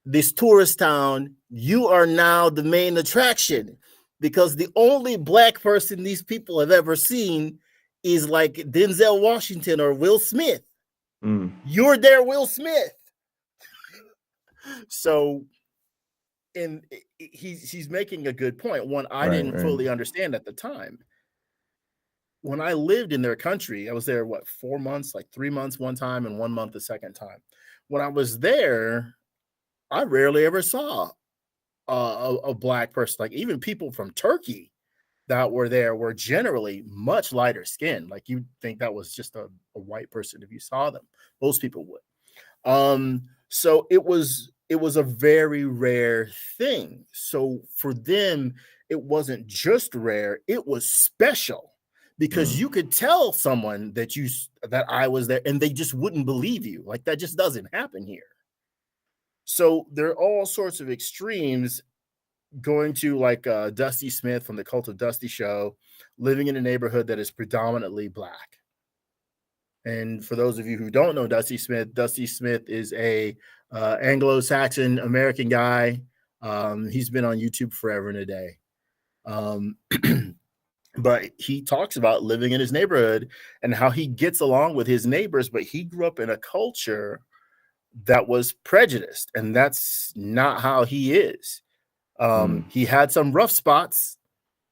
this tourist town, you are now the main attraction because the only black person these people have ever seen is like Denzel Washington or Will Smith. You're there, Will Smith. So, and he's making a good point. One I didn't fully understand at the time. when I lived in their country, I was there, 4 months, like 3 months one time and 1 month the second time. When I was there, I rarely ever saw a black person. Like even people from Turkey that were there were generally much lighter skinned. Like you'd think that was just a white person if you saw them. Most people would. So it was a very rare thing. So for them, it wasn't just rare, it was special. Because you could tell someone that I was there and they just wouldn't believe you. Like that just doesn't happen here. So there are all sorts of extremes, going to like Dusty Smith from the Cult of Dusty show, living in a neighborhood that is predominantly black. And for those of you who don't know Dusty Smith is a Anglo-Saxon American guy. He's been on YouTube forever and a day. But he talks about living in his neighborhood and how he gets along with his neighbors, but he grew up in a culture that was prejudiced, and that's not how he is. He had some rough spots,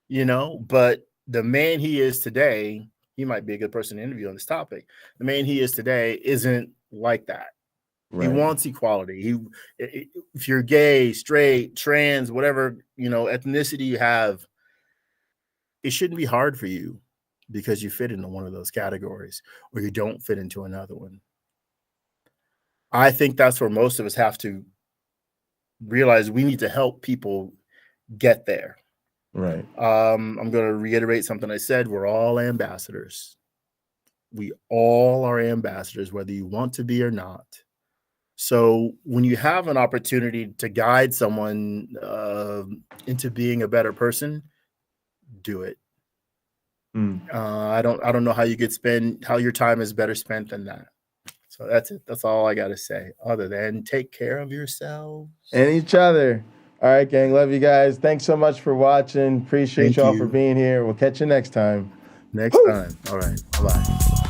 but the man he is today, he might be a good person to interview on this topic. The man he is today isn't like that. Right. He wants equality. If you're gay, straight, trans, whatever, ethnicity you have, it shouldn't be hard for you because you fit into one of those categories or you don't fit into another one. I think that's where most of us have to realize we need to help people get there. Right. I'm going to reiterate something I said. We're all ambassadors. We all are ambassadors, whether you want to be or not. So when you have an opportunity to guide someone into being a better person, do it. I don't know how you could how your time is better spent than that. So that's it. That's all I got to say, other than take care of yourselves and each other. All right, gang. Love you guys. Thanks so much for watching. Appreciate y'all for being here. We'll catch you next time. Next time. All right. Bye-bye.